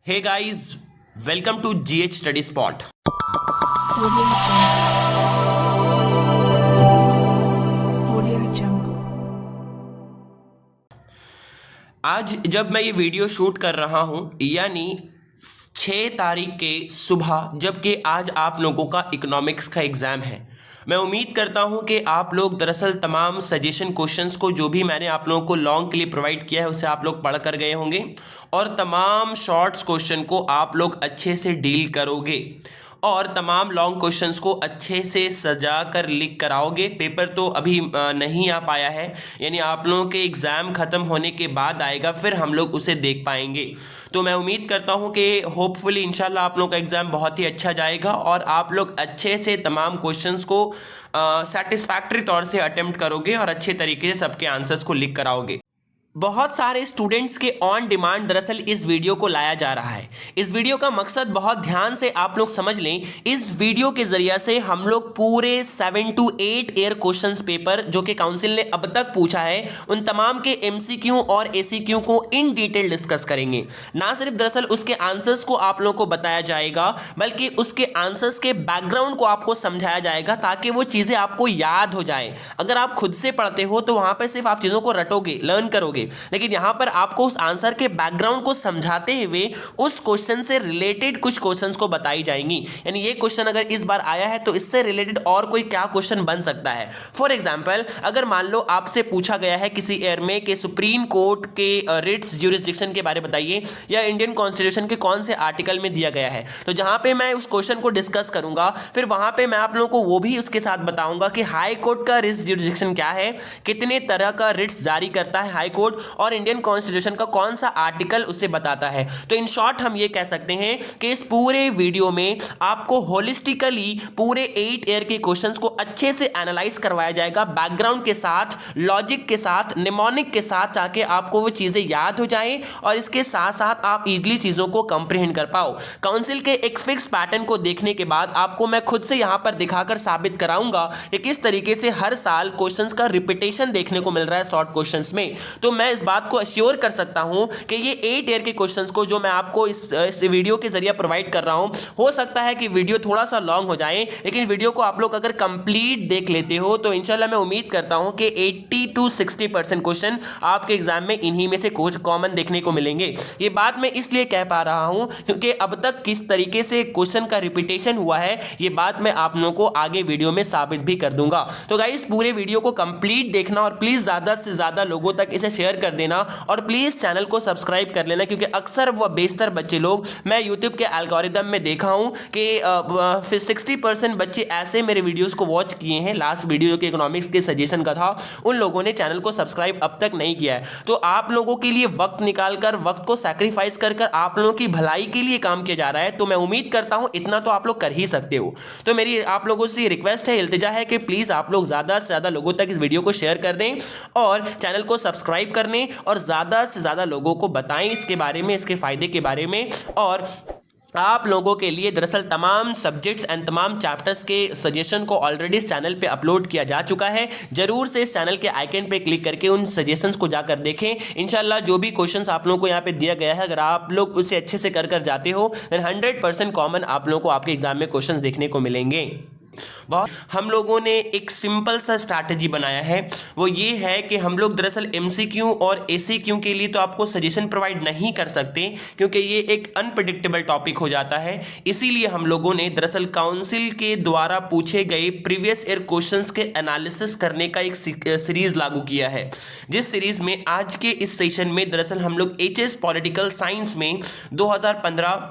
Hey guys, welcome to GH Study Spot. आज जब मैं ये वीडियो शूट कर रहा हूँ यानी 6 तारीख के सुबह, जबकि आज आप लोगों का इकोनॉमिक्स का एग्ज़ाम है। मैं उम्मीद करता हूँ कि आप लोग दरअसल तमाम सजेशन क्वेश्चंस को जो भी मैंने आप लोगों को लॉन्ग के लिए प्रोवाइड किया है उसे आप लोग पढ़ कर गए होंगे और तमाम शॉर्ट्स क्वेश्चन को आप लोग अच्छे से डील करोगे और तमाम लॉन्ग क्वेश्चंस को अच्छे से सजा कर लिख कर आओगे। पेपर तो अभी नहीं आ पाया है, यानी आप लोगों के एग्ज़ाम ख़त्म होने के बाद आएगा, फिर हम लोग उसे देख पाएंगे। तो मैं उम्मीद करता हूं कि होपफुली इंशाल्लाह आप लोगों का एग्ज़ाम बहुत ही अच्छा जाएगा और आप लोग अच्छे से तमाम क्वेश्चंस को सेटिस्फैक्टरी तौर से अटेम्प्ट करोगे और अच्छे तरीके से सबके आंसर्स को लिख कर आओगे। बहुत सारे स्टूडेंट्स के ऑन डिमांड दरअसल इस वीडियो को लाया जा रहा है। इस वीडियो का मकसद बहुत ध्यान से आप लोग समझ लें। इस वीडियो के जरिए से हम लोग पूरे 7 to 8 ईयर क्वेश्चंस पेपर जो कि काउंसिल ने अब तक पूछा है उन तमाम के एमसीक्यू और एसीक्यू को इन डिटेल डिस्कस करेंगे। ना सिर्फ दरअसल उसके आंसर्स को आप लोगों को बताया जाएगा बल्कि उसके आंसर्स के बैकग्राउंड को आपको समझाया जाएगा ताकि वो चीज़ें आपको याद हो जाए। अगर आप खुद से पढ़ते हो तो वहां पर सिर्फ आप चीज़ों को रटोगे, लर्न करोगे, लेकिन यहां पर आपको उस आंसर के बैकग्राउंड को समझाते हुए उस क्वेश्चन से रिलेटेड कुछ क्वेश्चंस को बताई जाएंगी। यानी ये क्वेश्चन अगर इस बार आया है तो इससे रिलेटेड और कोई क्या क्वेश्चन बन सकता है। फॉर एग्जांपल, अगर मान लो आपसे पूछा गया है किसी ईयर में कि सुप्रीम कोर्ट के रिट्स ज्यूरिसडिक्शन के बारे में बताइए या इंडियन कॉन्स्टिट्यूशन के कौन से आर्टिकल में दिया गया है, तो जहां पे मैं उस क्वेश्चन को डिस्कस करूंगा फिर वहां पे मैं आप लोगों को वो भी उसके साथ बताऊंगा कि हाई कोर्ट का रिट्स ज्यूरिसडिक्शन क्या है, कितने तरह का रिट्स जारी करता है हाई कोर्ट और इंडियन कॉन्स्टिट्यूशन का कौन सा आर्टिकल उसे बताता है। तो इन शॉर्ट हम ये कह सकते हैं कि इस पूरे वीडियो में आपको होलिस्टिकली पूरे 8 ईयर के क्वेश्चंस को अच्छे से एनालाइज करवाया जाएगा, बैकग्राउंड के साथ, लॉजिक के साथ, निमोनिक के साथ, ताकि आपको वो चीजें याद हो जाए और इसके साथ साथ आप इजीली चीजों को कंप्रीहेंड कर पाओ। काउंसिल के एक फिक्स पैटर्न को देखने के बाद आपको मैं खुद से यहां पर दिखाकर साबित कराऊंगा कि किस तरीके से हर साल क्वेश्चंस का रिपीटेशन देखने को मिल रहा है शॉर्ट क्वेश्चंस में। तो मैं इस बात को अश्योर कर सकता हूं कि ये 8 ईयर के क्वेश्चंस को जो मैं आपको इस वीडियो के जरिए प्रोवाइड कर रहा हूं, हो सकता है कि वीडियो थोड़ा सा लॉन्ग हो जाए, लेकिन वीडियो को आप लोग अगर कंप्लीट देख लेते हो तो इंशाल्लाह मैं उम्मीद करता हूं कि 80 to 60% क्वेश्चन आपके एग्जाम में इन्हीं में से कुछ कॉमन देखने को मिलेंगे। ये बात मैं इसलिए कह पा रहा हूं क्योंकि अब तक किस तरीके से क्वेश्चन का रिपीटेशन हुआ है ये बात मैं आप लोगों को आगे वीडियो में साबित भी कर दूंगा। तो गाइस, पूरे वीडियो को कंप्लीट देखना और प्लीज ज्यादा से ज्यादा लोगों तक इसे शेयर कर देना और प्लीज चैनल को सब्सक्राइब कर लेना, क्योंकि अक्सर व बेशतर बच्चे लोग, मैं यूट्यूब के एल्गोरिदम में देखा हूं कि 60% बच्चे ऐसे मेरे वीडियोस को वॉच किए हैं। लास्ट वीडियो जो कि इकोनॉमिक्स के सजेशन का था, उन लोगों ने चैनल को सब्सक्राइब अब तक नहीं किया है। तो आप लोगों के लिए वक्त निकालकर, वक्त को सैक्रिफाइस कर कर आप लोगों की भलाई के लिए काम किया जा रहा है, तो मैं उम्मीद करता हूं इतना तो आप लोग कर ही सकते हो। तो मेरी आप लोगों से रिक्वेस्ट है, इल्तिजा है कि प्लीज आप लोग ज्यादा से ज्यादा लोगों तक इस वीडियो को शेयर कर दें और चैनल को सब्सक्राइब करने और ज्यादा से ज्यादा लोगों को बताएं इसके बारे में, इसके फायदे के बारे में। और आप लोगों के लिए दरअसल तमाम सब्जेक्ट्स एंड तमाम चैप्टर्स के सजेशन को ऑलरेडी इस चैनल पे अपलोड किया जा चुका है। जरूर से इस चैनल के आइकन पे क्लिक करके उन सजेशंस को जाकर देखें। इंशाल्लाह जो भी क्वेश्चंस आप लोगों को यहाँ पे दिया गया है, अगर आप लोग उसे अच्छे से कर जाते हो देन 100% कॉमन आप लोगों को आपके एग्जाम में क्वेश्चंस देखने को मिलेंगे। हम लोगों ने एक सिंपल सा स्ट्रैटेजी बनाया है, वो ये है कि हम लोग दरअसल एमसीक्यू और एसीक्यू के लिए तो आपको सजेशन प्रोवाइड नहीं कर सकते क्योंकि ये एक अनप्रेडिक्टेबल टॉपिक हो जाता है। इसीलिए हम लोगों ने दरअसल काउंसिल के द्वारा पूछे गए प्रीवियस ईयर क्वेश्चंस के एनालिसिस करने का एक सीरीज लागू किया है, जिस सीरीज में आज के इस सेशन में दरअसल हम लोग एचएस पॉलिटिकल साइंस में 2015,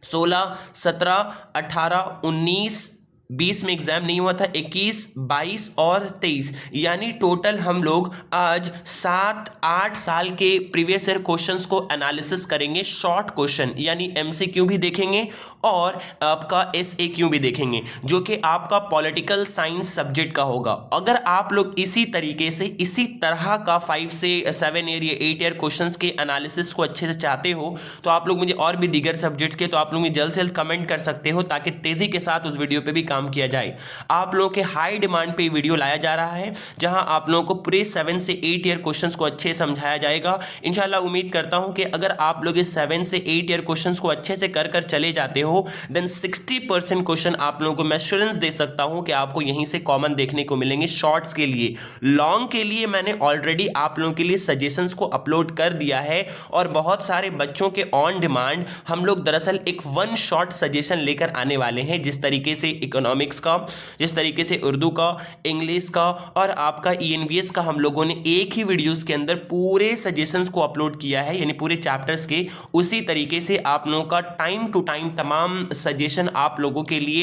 16, 17, 18, 19, 20 में एग्जाम नहीं हुआ था, 21, 22 और 23, यानी टोटल हम लोग आज 7-8 साल के प्रीवियस ईयर क्वेश्चंस को एनालिसिस करेंगे। शॉर्ट क्वेश्चन यानी एमसीक्यू भी देखेंगे और आपका एसएक्यू भी देखेंगे, जो कि आपका पॉलिटिकल साइंस सब्जेक्ट का होगा। अगर आप लोग इसी तरीके से, इसी तरह का 5 से 7 ईयर या 8 ईयर क्वेश्चंस के एनालिसिस को अच्छे से चाहते हो तो आप लोग मुझे और भी दीगर सब्जेक्ट्स के, तो आप लोग मुझे जल्द से जल्द कमेंट कर सकते हो ताकि तेजी के साथ उस वीडियो पे भी काम काम किया जाए। आप लोगों के हाई डिमांड पे वीडियो लाया जा रहा है, जहां आप लोगों को पूरे 7 से 8 ईयर क्वेश्चंस को अच्छे से समझाया जाएगा। इंशाल्लाह उम्मीद करता हूं कि अगर आप लोग इस 7 से 8 ईयर क्वेश्चंस को अच्छे से कर चले जाते हो, देन 60% क्वेश्चन आप लोगों को मैं एश्योरेंस दे सकता हूं कि आपको यहीं से कॉमन देखने को मिलेंगे। शॉर्ट्स के लिए, लॉन्ग के लिए मैंने ऑलरेडी आप लोगों के लिए सजेशंस को अपलोड कर दिया है, और बहुत सारे बच्चों के ऑन डिमांड हम लोग दरअसल एक वन शॉट सजेशन लेकर आने वाले हैं, जिस तरीके से इकोनॉमिक्स का, जिस तरीके से उर्दू का, इंग्लिश का और आपका ईएनवीएस का हम लोगों ने एक ही वीडियोस के अंदर पूरे सजेशंस को अपलोड किया है, यानी पूरे चैप्टर्स के। उसी तरीके से आप लोगों का टाइम टू टाइम तमाम सजेशन आप लोगों के लिए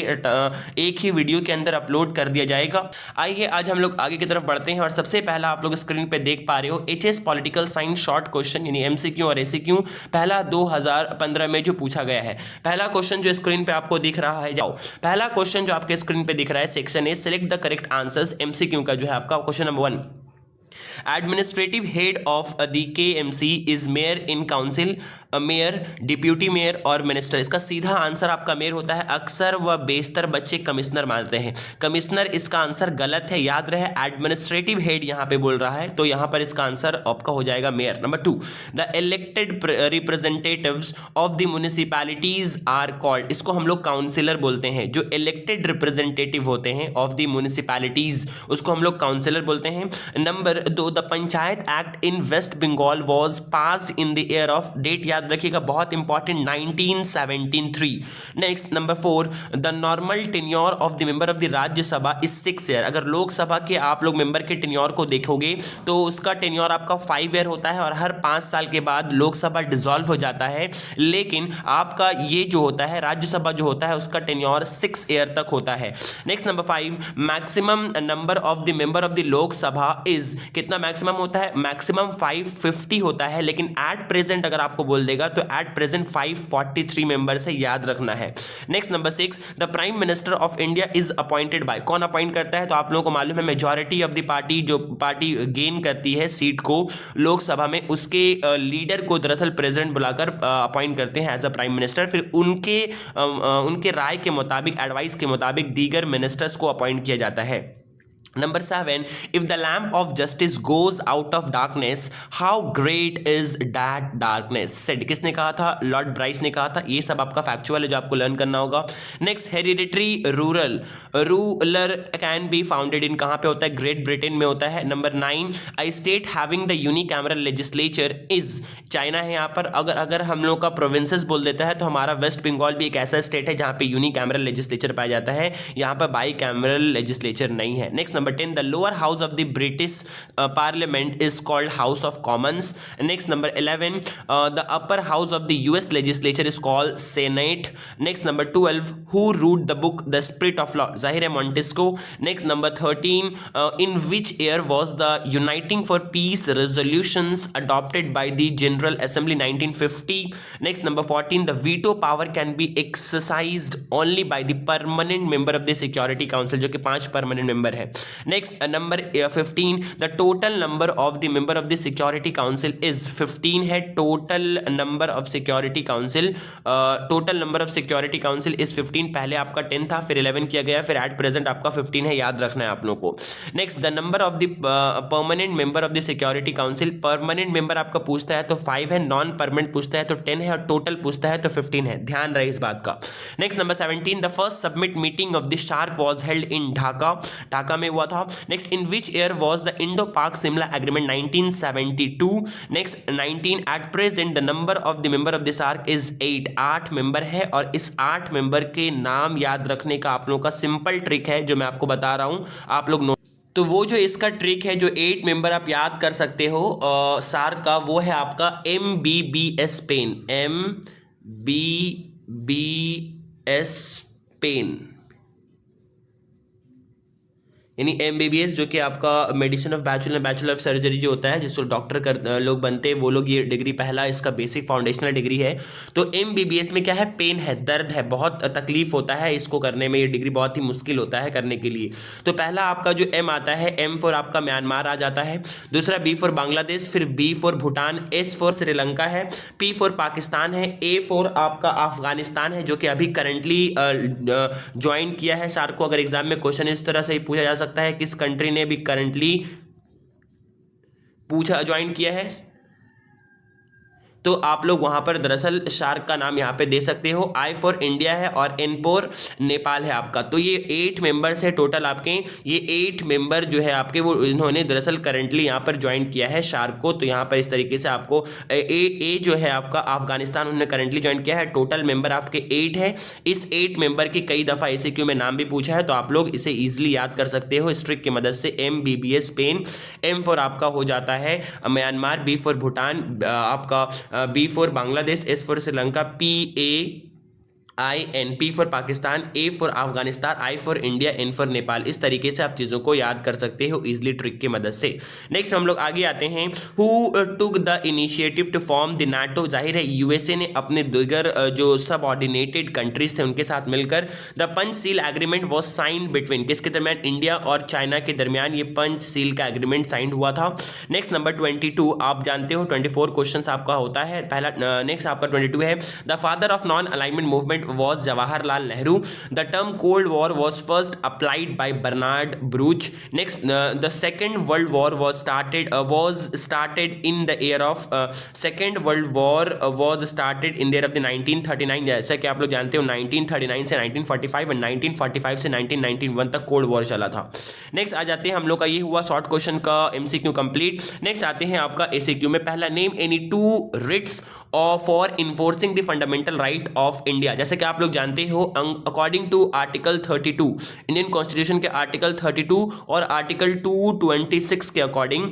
एक ही वीडियो के अंदर अपलोड कर दिया जाएगा। आइए आज हम लोग आगे की तरफ बढ़ते हैं, और सबसे पहला आप लोग स्क्रीन पे देख पा रहे हो HS political science short question, यानी एमसीक्यू और एसीक्यू, पहला 2015 में जो पूछा गया है। पहला क्वेश्चन जो स्क्रीन पे आपको दिख रहा है, जाओ पहला क्वेश्चन जो आपके स्क्रीन पे दिख रहा है, section A select the correct answers, MCQ का जो है आपका question number 1। Administrative head of the KMC is mayor in council, mayor, deputy mayor और मिनिस्टर। इसका सीधा आंसर आपका मेयर होता है। अक्सर व बेशतर बच्चे कमिश्नर मानते हैं, कमिश्नर इसका आंसर गलत है, याद रहे। एडमिनिस्ट्रेटिव हेड यहां पे बोल रहा है, तो यहां पर इसका आंसर आपका हो जाएगा mayor. Number 2, the elected representatives of the municipalities are called, इसको हम लोग काउंसिलर बोलते हैं। जो इलेक्टेड रिप्रेजेंटेटिव होते हैं ऑफ द म्युनिसिपैलिटीज, उसको हम लोग काउंसिलर बोलते हैं। Number 2, the panchayat act in waste Bengal was passed in the year of, date याद रखिएगा बहुत important, 1973। Next number 4, the normal tenure of the member of the Rajya Sabha is 6 year. अगर लोकसभा के आप लोग मेंबर के टेन्योर को देखोगे तो उसका टेन्योर आपका 5 ईयर होता है, और हर 5 साल के बाद लोकसभा डिसॉल्व हो जाता है। लेकिन आपका ये जो होता है राज्यसभा जो होता है, उसका टेन्योर 6 ईयर तक होता है। Next number 5, maximum number of the member of the Lok Sabha is, कितना मैक्सिमम होता है? मैक्सिमम 550 होता है, लेकिन एट प्रेजेंट अगर आपको बोल देगा तो एट प्रेजेंट 543 मेंबर से याद रखना है। Next number 6, the prime minister of India is appointed by, कौन अपॉइंट करता है? तो आप लोगों को मालूम है मेजॉरिटी ऑफ द पार्टी, जो पार्टी गेन करती है सीट को लोकसभा में, उसके लीडर को दरअसल प्रेसिडेंट बुलाकर अपॉइंट करते हैं एज अ प्राइम मिनिस्टर। फिर उनके राय के मुताबिक, एडवाइस के मुताबिक दीगर मिनिस्टर्स को अपॉइंट किया जाता है। Number 7, if the lamp of justice goes out of darkness how great is that darkness said, किसने कहा था? लॉर्ड ब्राइस ने कहा था। ये सब आपका फैक्चुअल है जो आपको लर्न करना होगा। Next, hereditary ruler can be founded in, कहां पे होता है? ग्रेट ब्रिटेन में होता है। Number 9, I state having the unicameral legislature is, China है यहाँ पर। अगर हम लोग का प्रोविंसेस बोल देता है तो हमारा वेस्ट बंगाल भी एक ऐसा स्टेट है जहां पे यूनिकैमरल लेजिस्लेचर पाया जाता है, यहाँ पर बाई कैमरल लेजिस्लेचर नहीं है। Next number 10, the lower house of the British parliament is called House of Commons. Next number 11, the upper house of the US legislature is called Senate. Next number 12, who wrote the book The Spirit of Law? Zahir Montesquieu. Next number 13, in which year was the Uniting for Peace resolutions adopted by the General Assembly? 1950. Next number 14, the veto power can be exercised only by the permanent member of the Security Council, जो कि 5 permanent member है। Next number 15, the total number of the member of the security council is 15 है। Total number of security council, total number of security council is 15। पहले आपका 10 था, फिर 11 किया गया, फिर एट प्रेजेंट आपका 15 है, याद रखना है आप लोगों को। Next, the number of the permanent member of the security council, permanent member आपका पूछता है तो 5 है, नॉन परमानेंट पूछता है तो 10 है, और टोटल पूछता है तो 15 है, ध्यान रहे इस बात का। Next number 17, the first summit meeting of the SAARC was held in Dhaka, Dhaka में हुआ था। Next, in which year was the Indo Pak Simla agreement? 1972। Next 19, at present the number of the member of the SAARC is 8, 8 member है, और इस 8 member के नाम याद रखने का आप लोगों का सिंपल ट्रिक है जो मैं आपको बता रहा हूं, आप लोग नोट। तो वो जो इसका ट्रिक है, जो 8 मेंबर आप याद कर सकते हो सार्क का, वो है आपका MBBS पेन, MBBS पेन। यानी MBBS जो कि आपका medicine of bachelor of surgery जो होता है, जिसको डॉक्टर कर लोग बनते हैं, वो लोग ये डिग्री पहला इसका बेसिक फाउंडेशनल डिग्री है। तो MBBS में क्या है, पेन है, दर्द है, बहुत तकलीफ होता है इसको करने में, ये डिग्री बहुत ही मुश्किल होता है करने के लिए। तो पहला आपका जो M आता है, M फॉर आपका म्यांमार आ जाता है, दूसरा B फॉर बांग्लादेश, फिर B for Bhutan, S for Sri Lanka है, P फॉर पाकिस्तान है, A फॉर आपका अफगानिस्तान है जो कि अभी करंटली ज्वाइन किया है सार्क को। अगर एग्जाम में क्वेश्चन इस तरह से ही पूछा जा सकता है, किस कंट्री ने भी करंटली ज्वाइन किया है, तो आप लोग वहां पर दरअसल शार्क का नाम यहाँ पे दे सकते हो। I फॉर इंडिया है और N फॉर नेपाल है आपका। तो ये 8 मेंबर्स है टोटल आपके, ये 8 मेंबर जो है आपके वो इन्होंने दरअसल करंटली यहाँ पर ज्वाइन किया है शार्क को। तो यहाँ पर इस तरीके से आपको ए जो है आपका अफगानिस्तान उन्होंने करंटली ज्वाइन किया है। टोटल मेंबर आपके 8 है। इस 8 मेंबर के कई दफा ACQ में नाम भी पूछा है, तो आप लोग इसे ईजिली याद कर सकते हो इस ट्रिक की मदद से। MBBS स्पेन, M फॉर आपका हो जाता है म्यांमार, B फॉर भूटान, आपका B for Bangladesh, S for Sri Lanka, PAIN, P for Pakistan, A for Afghanistan, I for India, N for Nepal. इस तरीके से आप चीज़ों को याद कर सकते हो इजिली ट्रिक की मदद से। नेक्स्ट हम लोग आगे आते हैं। Who took the initiative to form the NATO. जाहिर है USA ने अपने दीगर जो सबऑर्डिनेटेड कंट्रीज थे उनके साथ मिलकर the Panchsheel agreement was sign between, किसके दरमियान, इंडिया और चाइना के दरमियान ये पंचशील का एग्रीमेंट साइन हुआ था। नेक्स्ट नंबर 22, आप जानते हो 24 क्वेश्चन आपका होता है। पहला नेक्स्ट आपका 22 है, the father of non alignment movement was Jawaharlal Nehru. The term Cold War was first applied by Bernard Baruch. Next, the Second World War was started in the year of Second World War was started in the year of the 1939. जैसा कि आप लोग जानते हो 1939 से 1945 और 1945 से 1991 तक कोल्ड वॉर चला था। नेक्स्ट आ जाते हैं हम लोग का, ये हुआ शॉर्ट क्वेश्चन का MCQ कंप्लीट। नेक्स्ट आते हैं आपका ACQ में। पहला, name any 2 writs for enforcing the fundamental right of India. जैसे कि आप लोग जानते हो according to article 32 Indian constitution के आर्टिकल 32 और आर्टिकल 226 के अकॉर्डिंग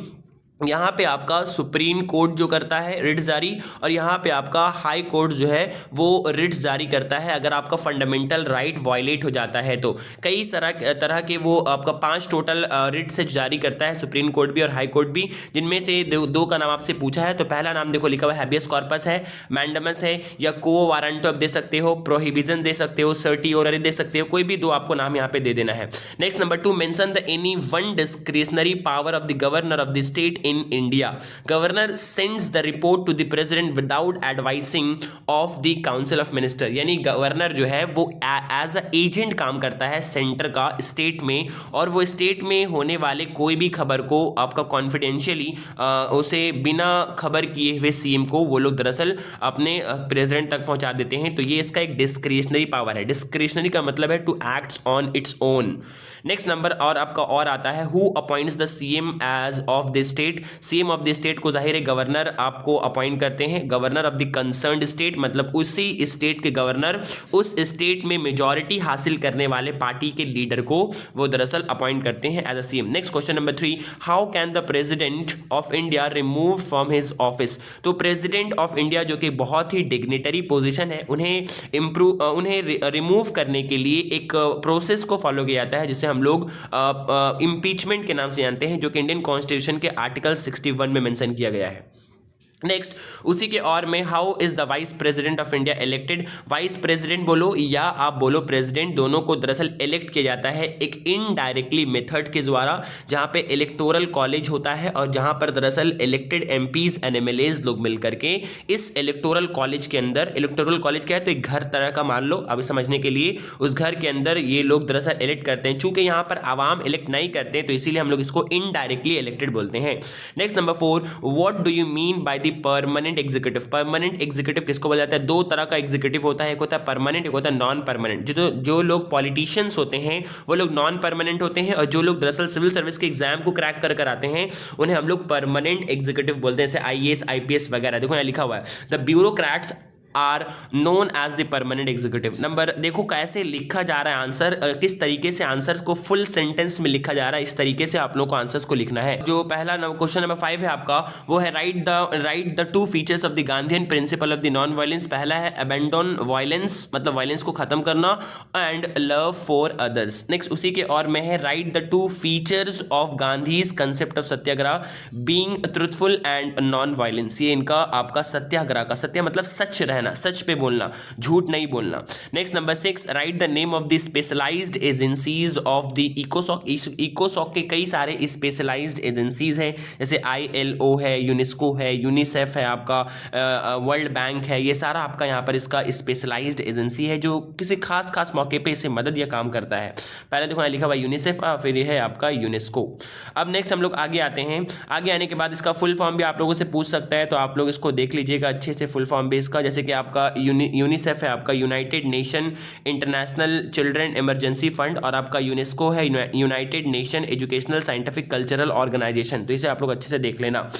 यहाँ पे आपका सुप्रीम कोर्ट जो करता है रिट जारी, और यहाँ पे आपका हाई कोर्ट जो है वो रिट जारी करता है अगर आपका फंडामेंटल राइट वायलेट हो जाता है। तो कई तरह के वो आपका 5 टोटल रिट से जारी करता है सुप्रीम कोर्ट भी और हाई कोर्ट भी, जिनमें से दो का नाम आपसे पूछा है। तो पहला नाम देखो लिखा हुआ है हैबियस कॉर्पस है, मैंडमस है, या को वारंट आप दे सकते हो, प्रोहिबिजन दे सकते हो, सर्टियोररी दे सकते हो, कोई भी 2 आपको नाम यहाँ पे दे देना है। Next number 2, mention the any one discretionary power of the governor of the state in India. Governor sends the report to the president without advising of the council of minister. यानी गवर्नर जो है वो as a agent काम करता है centre का state में, और वो स्टेट में होने वाले कोई भी खबर को आपका कॉन्फिडेंशियली उसे बिना खबर किए हुए CM को वो लोग दरअसल अपने प्रेसिडेंट तक पहुंचा देते हैं। तो ये इसका एक डिस्क्रिशनरी पावर है। डिस्क्रिशनरी का मतलब है to act on its own. Next number और आपका और आता है, who appoints the CM as of the state. CM of the state को जाहिर है गवर्नर आपको अपॉइंट करते हैं। Governor of the concerned state मतलब उसी स्टेट के गवर्नर उस स्टेट में मेजॉरिटी हासिल करने वाले पार्टी के लीडर को वो दरअसल अपॉइंट करते हैं as a CM। Next question number 3, how can the president of India remove from his office. तो प्रेसिडेंट ऑफ इंडिया जो कि बहुत ही डिग्निटरी पोजीशन है, उन्हें रिमूव करने के लिए एक प्रोसेस को फॉलो किया जाता है जिसे हम लोग इम्पीचमेंट के नाम से जानते हैं, जो कि इंडियन कॉन्स्टिट्यूशन के आर्टिकल 61 में मेंशन किया गया है। नेक्स्ट उसी के और में, how is the vice president of India elected. Vice president बोलो या आप बोलो प्रेसिडेंट, दोनों को दरअसल इलेक्ट किया जाता है एक इनडायरेक्टली मेथड के द्वारा, जहां पे इलेक्टोरल कॉलेज होता है और जहां पर दरअसल इलेक्टेड MPs एंड MLAs लोग मिलकर के इस इलेक्टोरल कॉलेज के अंदर, इलेक्टोरल कॉलेज क्या है तो एक घर तरह का मान लो अभी समझने के लिए, उस घर के अंदर ये लोग दरअसल इलेक्ट करते हैं। चूंकि यहाँ पर आवाम इलेक्ट नहीं करते तो इसीलिए हम लोग इसको इनडायरेक्टली इलेक्टेड बोलते हैं। Next number 4, what do you mean by the permanent executive. Permanent executive किसको बोला जाता है? 2 तरह का एग्जीक्यूटिव होता है, एक होता है परमानेंट, एक होता है नॉन परमानेंट। जो लोग पॉलिटिशियंस होते हैं वो लोग नॉन परमानेंट होते हैं, और जो लोग दरअसल सिविल सर्विस के एग्जाम को क्रैक कर आते हैं उन्हें हम लोग परमानेंट एग्जीक्यूटिव बोलते हैं, जैसे IAS IPS वगैरह। देखो यहाँ लिखा हुआ है, the bureaucrats are known as the permanent executive. Number देखो कैसे लिखा जा रहा है आंसर, किस तरीके से आंसर को फुल सेंटेंस में लिखा जा रहा है, इस तरीके से आप लोग को आंसर्स को लिखना है। जो पहला क्वेश्चन नंबर 5 है आपका, वो है right the two features of the Gandhian principal of the non violence. पहला है अबैंडन वायलेंस, मतलब वायलेंस को खत्म करना, and love for others. Next उसी के और में है right the two features of Gandhi's concept of Satyagraha, being truthful and non violence. ये इनका आपका सत्याग्रह का, सत्य मतलब सच रहना, सच पे बोलना, झूठ नहीं बोलना। Next number 6, write the name of the specialised agencies of the इकोसॉक। इकोसॉक के कई सारे स्पेशलाइज्ड एजेंसीज हैं, जैसे ILO है, यूनेस्को है, यूनिसेफ है, आपका वर्ल्ड बैंक है, ये सारा आपका यहाँ पर इसका स्पेशलाइज्ड एजेंसी है जो किसी खास मौके पे इसे मदद या काम करता है। पहले देखो लिखा हुआ यूनिसेफ, फिर ये है आपका यूनेस्को। अब नेक्स्ट हम लोग आगे आते हैं। आगे आने के बाद इसका फुल फॉर्म भी आप लोगों से पूछ सकता है, तो आप लोग इसको देख लीजिएगा अच्छे से फुल फॉर्म भी इसका। जैसे कि आपका यूनिसेफ है आपका United Nation International Children Emergency Fund, और आपका यूनेस्को है United nation educational Scientific Cultural Organisation. तो इसे आप लोग अच्छे से देख लेना।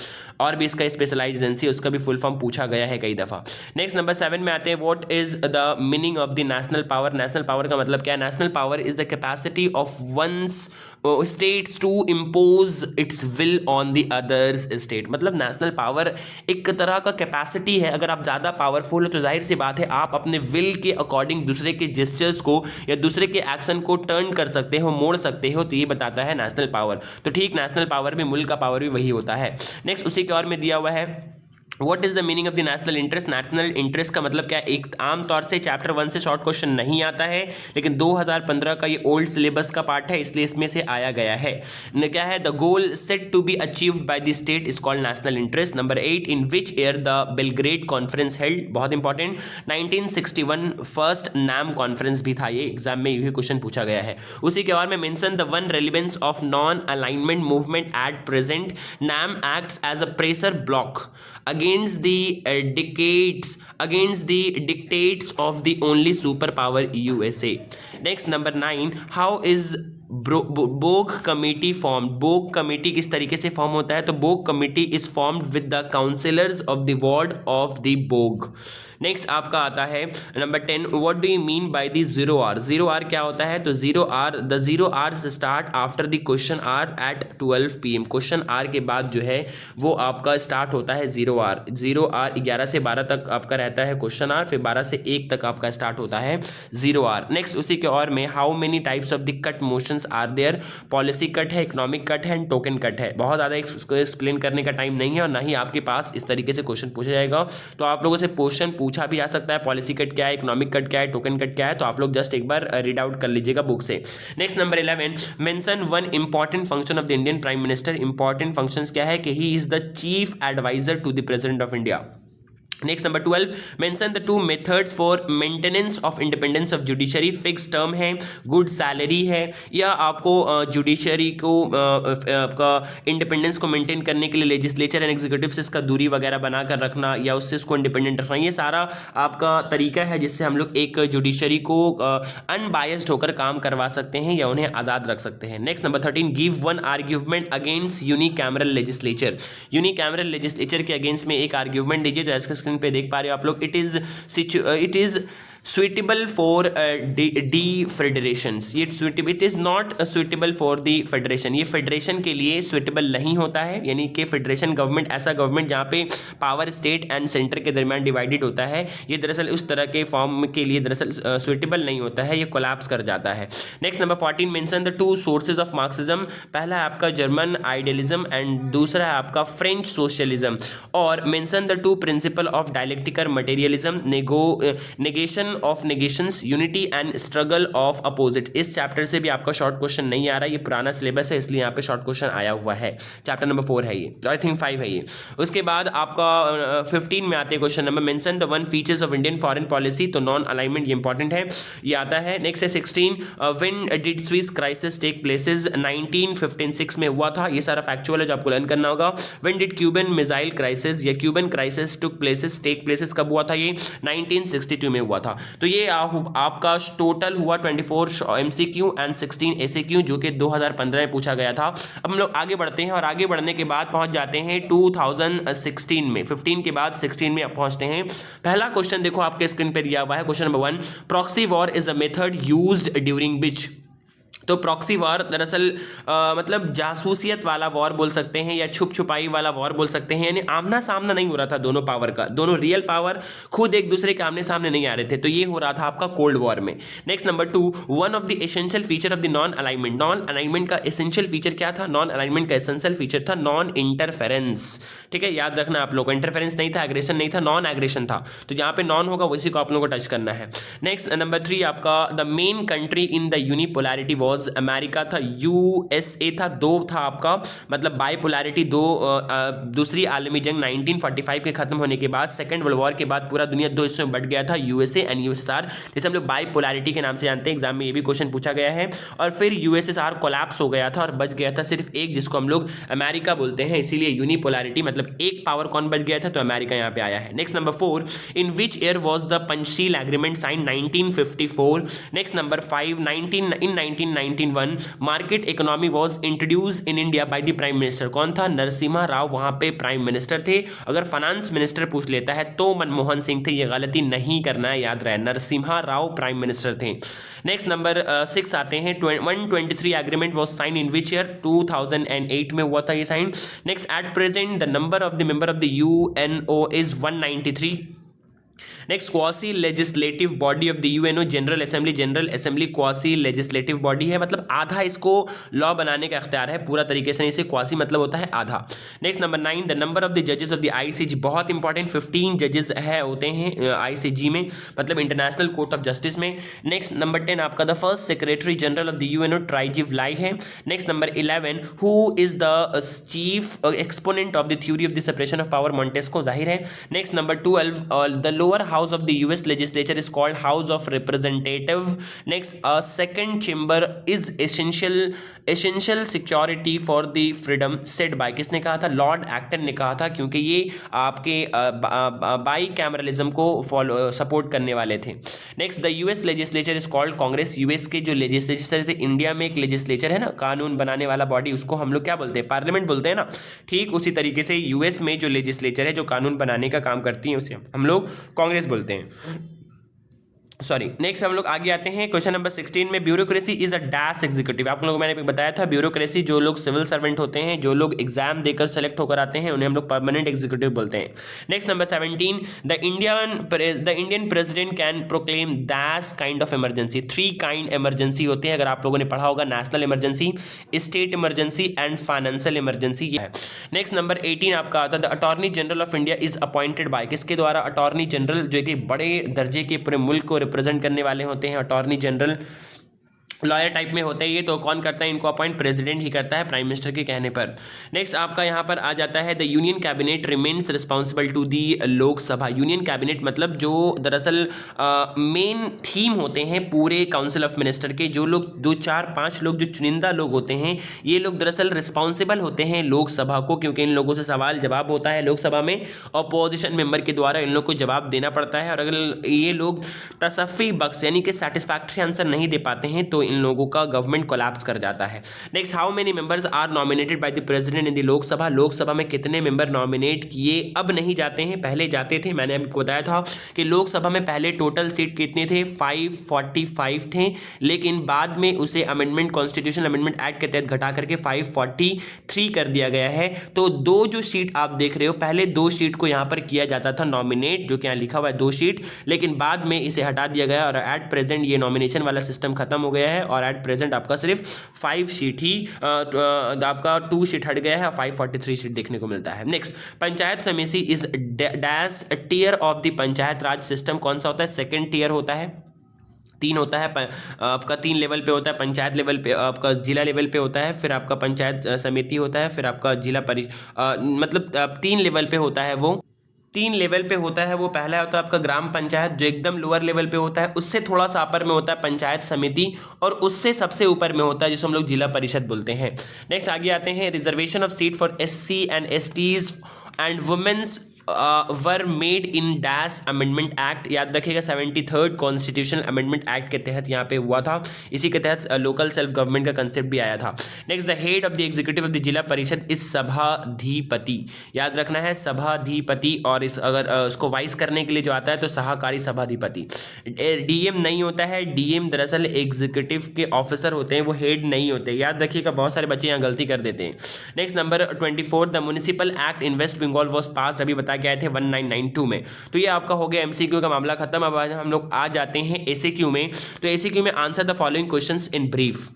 और भी इसका स्पेशलाइज्ड एजेंसी, उसका भी फुल फॉर्म पूछा गया है कई दफा। नेक्स्ट नंबर 7 में आते हैं, what is the meaning of the national power. National power का मतलब क्या है? National power is the capacity of once states to impose its will on the others state. मतलब नेशनल पावर एक तरह का कैपेसिटी है, अगर आप ज़्यादा पावरफुल हो तो जाहिर सी बात है आप अपने विल के अकॉर्डिंग दूसरे के जेस्चर्स को या दूसरे के एक्शन को टर्न कर सकते हो, मोड़ सकते हो। तो ये बताता है नेशनल पावर। तो ठीक, नेशनल पावर भी, मुल्क का पावर भी वही होता है। नेक्स्ट उसी के और में दिया हुआ है, What is the meaning of the national interest? National interest का मतलब क्या है? एक आमतौर से चैप्टर 1 से शॉर्ट क्वेश्चन नहीं आता है, लेकिन 2015 का ये ओल्ड सिलेबस का पार्ट है, इसलिए इसमें से आया गया है। क्या है? The goal set to be achieved by the state is called national interest. Number 8, in which year the Belgrade conference held. बहुत इंपॉर्टेंट, 1961 फर्स्ट नाम कॉन्फ्रेंस भी था, ये एग्जाम में ये क्वेश्चन पूछा गया है। उसी के बाद में mention the one relevance of non alignment movement at present. NAM acts as a pressure bloc against the dictates of the only superpower USA. Next number 9, how is borough committee form. Borough committee किस तरीके से form होता है? तो borough committee is formed with the councillors of the ward of the borough. Next आपका आता है number 10, what do you mean by the 0 hour. 0 hour क्या होता है? तो 0 hour, the 0 hours start after the question hour at 12 PM। Question hour के बाद जो है वो आपका स्टार्ट होता है 0 आर। 0 आर 11 से 12 तक आपका रहता है क्वेश्चन आर, फिर 12 से 1 तक आपका स्टार्ट होता है 0 आर। नेक्स्ट उसी के और में, how many types of the cut motions are there. Policy cut है, इकोनॉमिक कट है, टोकन कट है। बहुत ज़्यादा इसको एक्सप्लेन करने का टाइम नहीं है और ना ही आपके पास इस तरीके से क्वेश्चन पूछा जाएगा। तो आप लोगों से क्वेश्चन पूछा भी आ सकता है, पॉलिसी कट क्या है, इकोनॉमिक कट क्या है, टोकन कट क्या है, तो आप लोग जस्ट एक बार रीड आउट कर लीजिएगा बुक से। Next number 11, mention one important function of the Indian prime minister. Important functions क्या है? कि he is the chief adviser to the president of India. Next number 12, mention the two methods for maintenance of independence of judiciary. Fix term है, good salary है, या आपको judiciary को आपका independence को मेंटेन करने के लिए लेजिस्लेचर एंड एग्जीक्यूटिव से इसका दूरी वगैरह बनाकर रखना या उससे इसको इंडिपेंडेंट रखना। ये सारा आपका तरीका है जिससे हम लोग एक जुडिशरी को अनबायस्ड होकर काम करवा सकते हैं या उन्हें आज़ाद रख सकते हैं। Next number 13, give one argument against unicameral legislature. Unicameral legislature के अगेंस्ट में एक आर्ग्यूमेंट दीजिए। जो इसका स्क्रीन पे देख पा रहे हो आप लोग, it is suitable for defederations। ये it is not suitable for the federation। ये फेडरेशन के लिए suitable नहीं होता है, यानी कि फेडरेशन गवर्नमेंट, ऐसा गवर्नमेंट जहाँ पे पावर स्टेट एंड सेंटर के दरमियान डिवाइडेड होता है, ये दरअसल उस तरह के फॉर्म के लिए दरअसल सुइटेबल नहीं होता है, ये कोलैप्स कर जाता है। Next number 14, mention the two sources of Marxism. पहला है आपका जर्मन आइडियलिज्म एंड दूसरा है आपका फ्रेंच सोशलिज्म। और mention the two principle of dialectical materialism, negation of negations, unity and struggle of opposite. इस चैप्टर से भी आपका शॉर्ट क्वेश्चन नहीं आ रहा है, ये पुराना सिलेबस है इसलिए यहाँ पे शॉर्ट क्वेश्चन आया हुआ है। चैप्टर नंबर 4 है ये, आई थिंक 5 है ये। उसके बाद आपका 15 में आते हैं question number, mention the one features of Indian foreign policy. तो नॉन अलाइनमेंट, ये इंपॉर्टेंट है, ये आता है। नेक्स्ट है 16, when did Suez crisis take places. 1956 में हुआ था, ये सारा फैक्चुअल है जो आपको लर्न करना होगा। When did Cuban missile crisis या क्यूबन क्राइसिस टुक प्लेसेस, टेक प्लेसेस कब हुआ था? ये 1962 में हुआ था। तो ये आपका टोटल हुआ 24 MCQ एंड 16 ACQ जो कि 2015 में पूछा गया था। अब हम लोग आगे बढ़ते हैं और आगे बढ़ने के बाद पहुंच जाते हैं 2016 में, 15 के बाद 16 में पहुंचते हैं। पहला क्वेश्चन देखो आपके स्क्रीन पे दिया हुआ है, question number 1, proxy war is a method used during which. तो प्रॉक्सी वॉर दरअसल मतलब जासूसियत वाला वॉर बोल सकते हैं या छुप छुपाई वाला वॉर बोल सकते हैं, यानी आमना सामना नहीं हो रहा था दोनों पावर का, दोनों रियल पावर खुद एक दूसरे के आमने सामने नहीं आ रहे थे, तो ये हो रहा था आपका कोल्ड वॉर में। Next number 2, one of the essential feature of the non alignment. Non alignment का एसेंशियल फीचर क्या था? नॉन अलाइनमेंट का एसेंशियल फीचर था नॉन इंटरफेरेंस। ठीक है, याद रखना आप लोग को, इंटरफेरेंस नहीं था, एग्रेशन नहीं था, नॉन एग्रेशन था, तो जहां पे नॉन होगा वैसे को आप लोगों को टच करना है। नेक्स्ट नंबर 3 आपका the main country in the unipolarity was America था, USA था, 2 था आपका मतलब बाइपोलैरिटी, दूसरी आलमी जंग 1945 के खत्म होने के बाद, सेकंड वर्ल्ड वॉर के बाद पूरा दुनिया 2 हिस्सों में बट गया था, USA एंड USSR, जिसे हम लोग बाइपोलैरिटी के नाम से जानते हैं, एग्जाम में ये भी क्वेश्चन पूछा गया है। और फिर USSR कोलैप्स हो गया था और बच गया था सिर्फ एक, जिसको हम लोग अमेरिका बोलते हैं, इसीलिए यूनिपोलैरिटी मतलब एक पावर कौन बच गया था, तो अमेरिका यहाँ पे आया है। Next number 4, in which year was the Panchsheel agreement sign? 1954। Next number 5, 1991 market economy was introduce in India by the prime minister. कौन था? नरसिम्हा राव वहां पे प्राइम मिनिस्टर थे। अगर फाइनेंस मिनिस्टर पूछ लेता है तो मनमोहन सिंह थे, ये गलती नहीं करना है, याद रहे, नरसिम्हा राव प्राइम मिनिस्टर थे। नेक्स्ट नंबर 6 आते हैं, 123 agreement was sign in which year? 2008 में हुआ था ये sign. Next, at present the number of the member of the UNO is 193। Next, quasi legislative body of the UNO? General assembly. General assembly quasi legislative body है, मतलब आधा इसको law बनाने का अख्तियार है, पूरा तरीके से इसे क्वासी मतलब होता है आधा। Next number 9, the number of the जजेस ऑफ द ICJ, बहुत इंपॉर्टेंट, 15 जजेस है होते हैं ICJ में, मतलब इंटरनेशनल कोर्ट ऑफ जस्टिस में। नेक्स्ट नंबर 10 आपका the first secretary general of the UNO Trygve Lie है। Next number 11, who is the chief exponent of the theory of the separation of power? Montesquieu, जाहिर है। Next number 12, the lower house of the US legislature is called House of Representative. Next, a second chamber is essential security for the freedom said by, किसने कहा था? Lord Acton ने कहा था, क्योंकि ये आपके बाई कैमरलिज्म को फॉलो सपोर्ट करने वाले थे। Next, the US legislature is called Congress. US के जो लेजिस्लेचर थे, इंडिया में एक लेजिस्लेचर है ना, कानून बनाने वाला बॉडी, उसको हम लोग क्या बोलते हैं? पार्लियामेंट बोलते हैं ना। ठीक उसी तरीके से US में जो लेजिस्लेचर है, जो कानून बनाने का काम करती है, उसे हम लोग कांग्रेस बोलते हैं, सॉरी। नेक्स्ट हम लोग आगे आते हैं क्वेश्चन नंबर 16 में, bureaucracy is a dash executive. आप लोगों को मैंने बताया था, ब्यूरोक्रेसी जो लोग सिविल सर्वेंट होते हैं, जो लोग एग्जाम देकर सेलेक्ट होकर आते हैं, उन्हें हम लोग परमानेंट एग्जीक्यूटिव बोलते हैं। Next number 17, the Indian president can proclaim dash kind of emergency. 3 kind emergency होती है, अगर आप लोगों ने पढ़ा होगा, national emergency, state emergency and financial emergency है। नेक्स्ट नंबर 18 आपका आता है, the attorney general of India is appointed by, किसके द्वारा? अटॉर्नी जनरल जो कि बड़े दर्जे के पूरे मुल्क को रिप्रेजेंट करने वाले होते हैं, अटॉर्नी जनरल लॉयर टाइप में होते हैं ये, तो कौन करता है इनको अपॉइंट? प्रेसिडेंट ही करता है, प्राइम मिनिस्टर के कहने पर। नेक्स्ट आपका यहाँ पर आ जाता है, the union cabinet remains responsible to the Lok Sabha. Union cabinet मतलब जो दरअसल मेन थीम होते हैं पूरे काउंसिल ऑफ मिनिस्टर के, जो लोग 2, 4, 5 लोग जो चुनिंदा लोग होते हैं, ये लोग दरअसल रिस्पॉन्सिबल होते हैं लोकसभा को, क्योंकि इन लोगों से सवाल जवाब होता है लोकसभा में, अपोजिशन मेंबर के द्वारा इन लोग को जवाब देना पड़ता है, और अगर ये लोग तसफ़ी बख्श यानी कि सेटिस्फैक्ट्री आंसर नहीं दे पाते हैं तो इन लोगों का गवर्नमेंट कोलैप्स कर जाता है। Next, how many members are nominated by the president in the Lok Sabha? Lok Sabha में कितने मेंबर नॉमिनेट किए अब नहीं जाते हैं, पहले जाते थे। मैंने आपको बताया था कि लोकसभा में पहले टोटल सीट कितने थे? 545 थे, लेकिन बाद में उसे अमेंडमेंट, कॉन्स्टिट्यूशन अमेंडमेंट एक्ट के तहत घटा करके 543 कर दिया गया है। तो 2 जो सीट आप देख रहे हो, पहले 2 सीट को यहां पर किया जाता था नॉमिनेट, जो कि यहां लिखा हुआ है 2 सीट, लेकिन बाद में इसे हटा दिया गया और एट प्रेजेंट ये नॉमिनेशन वाला सिस्टम खत्म हो गया है, और एट प्रेजेंट आपका सिर्फ 5 सीट ही आपका 2 सीट हट गया है, 543 सीट देखने को मिलता है। Next, panchayat samiti is dash tier of the panchayat Raj system? कौन सा होता है? सेकंड टीयर होता है। 3 होता है आपका, 3 लेवल पे होता है, पंचायत लेवल पे, आपका जिला लेवल पे होता है, फिर आपका पंचायत समिति होता है, फिर आपका जिला परिषद, मतलब 3 लेवल पे होता है वो। 3 लेवल पे होता है वो। पहला होता है आपका ग्राम पंचायत, जो एकदम लोअर लेवल पे होता है, उससे थोड़ा सा अपर में होता है पंचायत समिति, और उससे सबसे ऊपर में होता है जिसे हम लोग जिला परिषद बोलते हैं। नेक्स्ट आगे आते हैं, reservation of seat for SC and STs and womens were made in dash amendment act, याद रखिएगा 73rd कॉन्स्टिट्यूशनल अमेंडमेंट एक्ट के तहत यहाँ पे हुआ था। इसी के तहत लोकल सेल्फ गवर्नमेंट का कंसेप्ट भी आया था। Next, the head of the executive of the जिला परिषद इस सभाधिपति, याद रखना है सभाधिपति, और इस अगर उसको वाइस करने के लिए जो आता है तो सहाकारी सभाधिपति। डीएम नहीं होता है, डीएम दरअसल एग्जीक्यूटिव के ऑफिसर होते हैं, वो हेड नहीं होते, याद रखिएगा, बहुत सारे बच्चे यहाँ गलती कर देते हैं। Next number 24, the municipal act in waste Bengal was pass, अभी बता के आए थे 1992 में। तो ये आपका हो गया एमसीक्यू का मामला खत्म। अब आज हम लोग आ जाते हैं एसीक्यू में। तो एसीक्यू में answer the following questions in brief.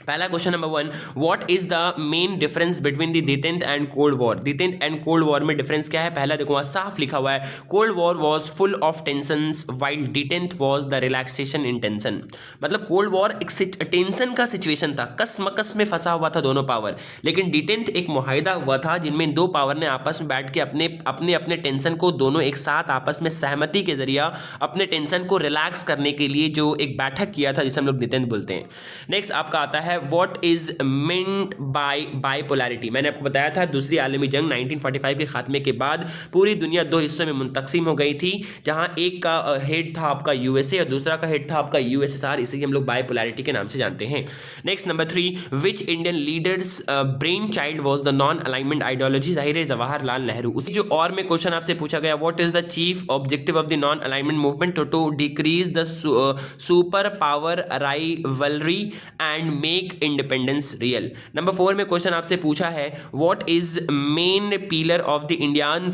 पहला question number 1, what is the main difference between the detente and cold war. Detente and cold war में डिफरेंस क्या है? पहला देखो वहां साफ लिखा हुआ है, cold war was full of tensions while detente was the relaxation in tension. मतलब कोल्ड वॉर एक टेंशन का सिचुएशन था, कसमकस में फंसा हुआ था दोनों पावर, लेकिन डिटेंट एक मुआहिदा हुआ था जिनमें दो पावर ने आपस में बैठ के अपने अपने अपने टेंशन को दोनों एक साथ आपस में सहमति के जरिए अपने टेंशन को रिलैक्स करने के लिए जो एक बैठक किया था, जिसे हम लोग डिटेंट बोलते हैं। नेक्स्ट आपका आता है what is meant by bipolarity. मैंने आपको बताया था दूसरी आलमी जंग 1945 के खात्मे के बाद पूरी दुनिया दो हिस्सों में मुंतकसिम हो गई थी, जहां एक का हेड था आपका यूएसए और दूसरा का हेड था आपका यूएसएसआर, इसे हम लोग बाइपोलैरिटी के नाम से जानते हैं। Next number 3, which Indian leaders brain child was the non alignment ideology. जाहिर है जवाहरलाल नेहरू। उसी जो और में क्वेश्चन आपसे पूछा गया, what is the chief objective of the non alignment movement, to decrease the super power rivalry and make independence real. Number 4 में क्वेश्चन आपसे पूछा है, what is main pillar of the Indian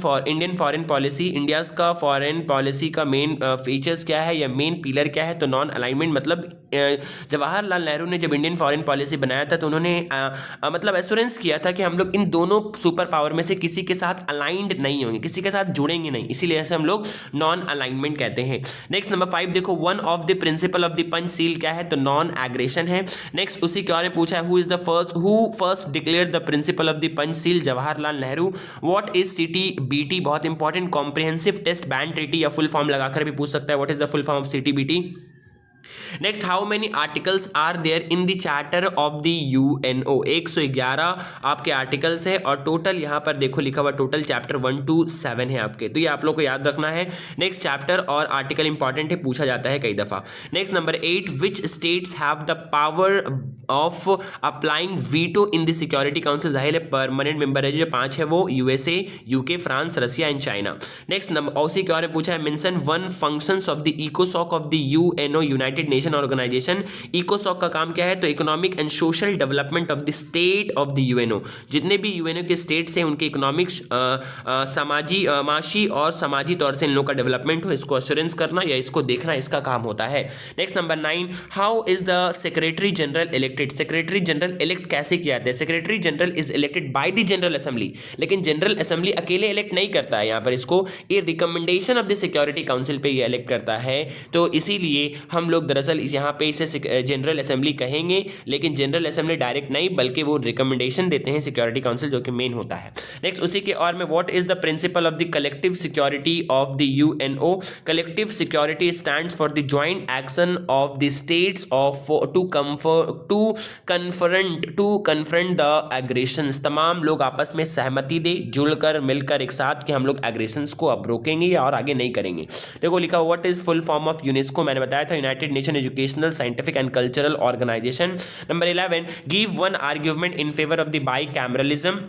foreign policy. India का foreign policy का main features क्या है या main pillar क्या है? तो नॉन अलाइनमेंट। मतलब जवाहरलाल नेहरू ने जब इंडियन फॉरेन पॉलिसी बनाया था तो उन्होंने मतलब एश्योरेंस किया था कि हम लोग इन दोनों सुपर पावर में से किसी के साथ अलाइंड नहीं होंगे, किसी के साथ जुड़ेंगे नहीं, इसीलिए हम लोग नॉन अलाइनमेंट कहते हैं। नेक्स्ट नंबर 5 देखो, one of the principle of the Panchsheel क्या है? तो नॉन एग्रेशन है। नेक्स्ट उसी के बारे में पूछा है, who first declare the principle of the Panchsheel? Jawaharlal Nehru. What is CTBT? बहुत important, comprehensive test ban treaty, या फुल फॉर्म लगाकर भी पूछ सकता है, what is the full form of CTBT. Next, how many articles are there in the charter of the UNO? 111 आपके articles है और टोटल यहां पर देखो लिखा हुआ टोटल चैप्टर 1 to 7 है आपके, तो ये आप लोग को याद रखना है। नेक्स्ट, चैप्टर और आर्टिकल इंपॉर्टेंट है, पूछा जाता है कई दफा। Next number 8, which states have the power of applying veto in the security council? जाहिर है परमानेंट मेंबर है जो 5 है वो USA, UK, France, Russia and China. Next number उसी के बारे में पूछा है, mention one functions of the इकोसॉक of the UNO, United Nation Organization. इकोसॉक का काम क्या है? तो economic and social development of the state of the UNO. जितने भी यूएनओ के स्टेट्स हैं उनके इकोनॉमिक माशी और समाजी तौर से इन लोगों का डेवलपमेंट हो, इसको एश्योरेंस करना या इसको देखना, इसका काम होता है। Next number 9, how is the secretary general elected? Secretary general elect कैसे किया जाता है? Secretary general is elected by the general assembly, लेकिन जनरल असेंबली अकेले इलेक्ट नहीं करता है, यहाँ पर इसको ये recommendation of the security council पे ये इलेक्ट करता है। तो इसीलिए हम लोग दरअसल यहाँ पे इसे जनरल असेंबली कहेंगे, लेकिन जनरल असेंबली डायरेक्ट नहीं बल्कि वो रिकमेंडेशन देते हैं सिक्योरिटी काउंसिल, जो कि मेन होता है। नेक्स्ट उसी के और में, what is the principle of the collective security of the UNO? Collective security stands for the joint action of the states of to confront the aggressions. तमाम लोग आपस में सहमति दे, जुड़कर मिलकर एक साथ कि हम लोग एग्रेशंस को अब रोकेंगे या और आगे नहीं करेंगे। देखो लिखा, what is full form of UNESCO? मैंने बताया था united nation educational scientific and cultural organisation. Number 11, give one argument in favour of the bicameralism.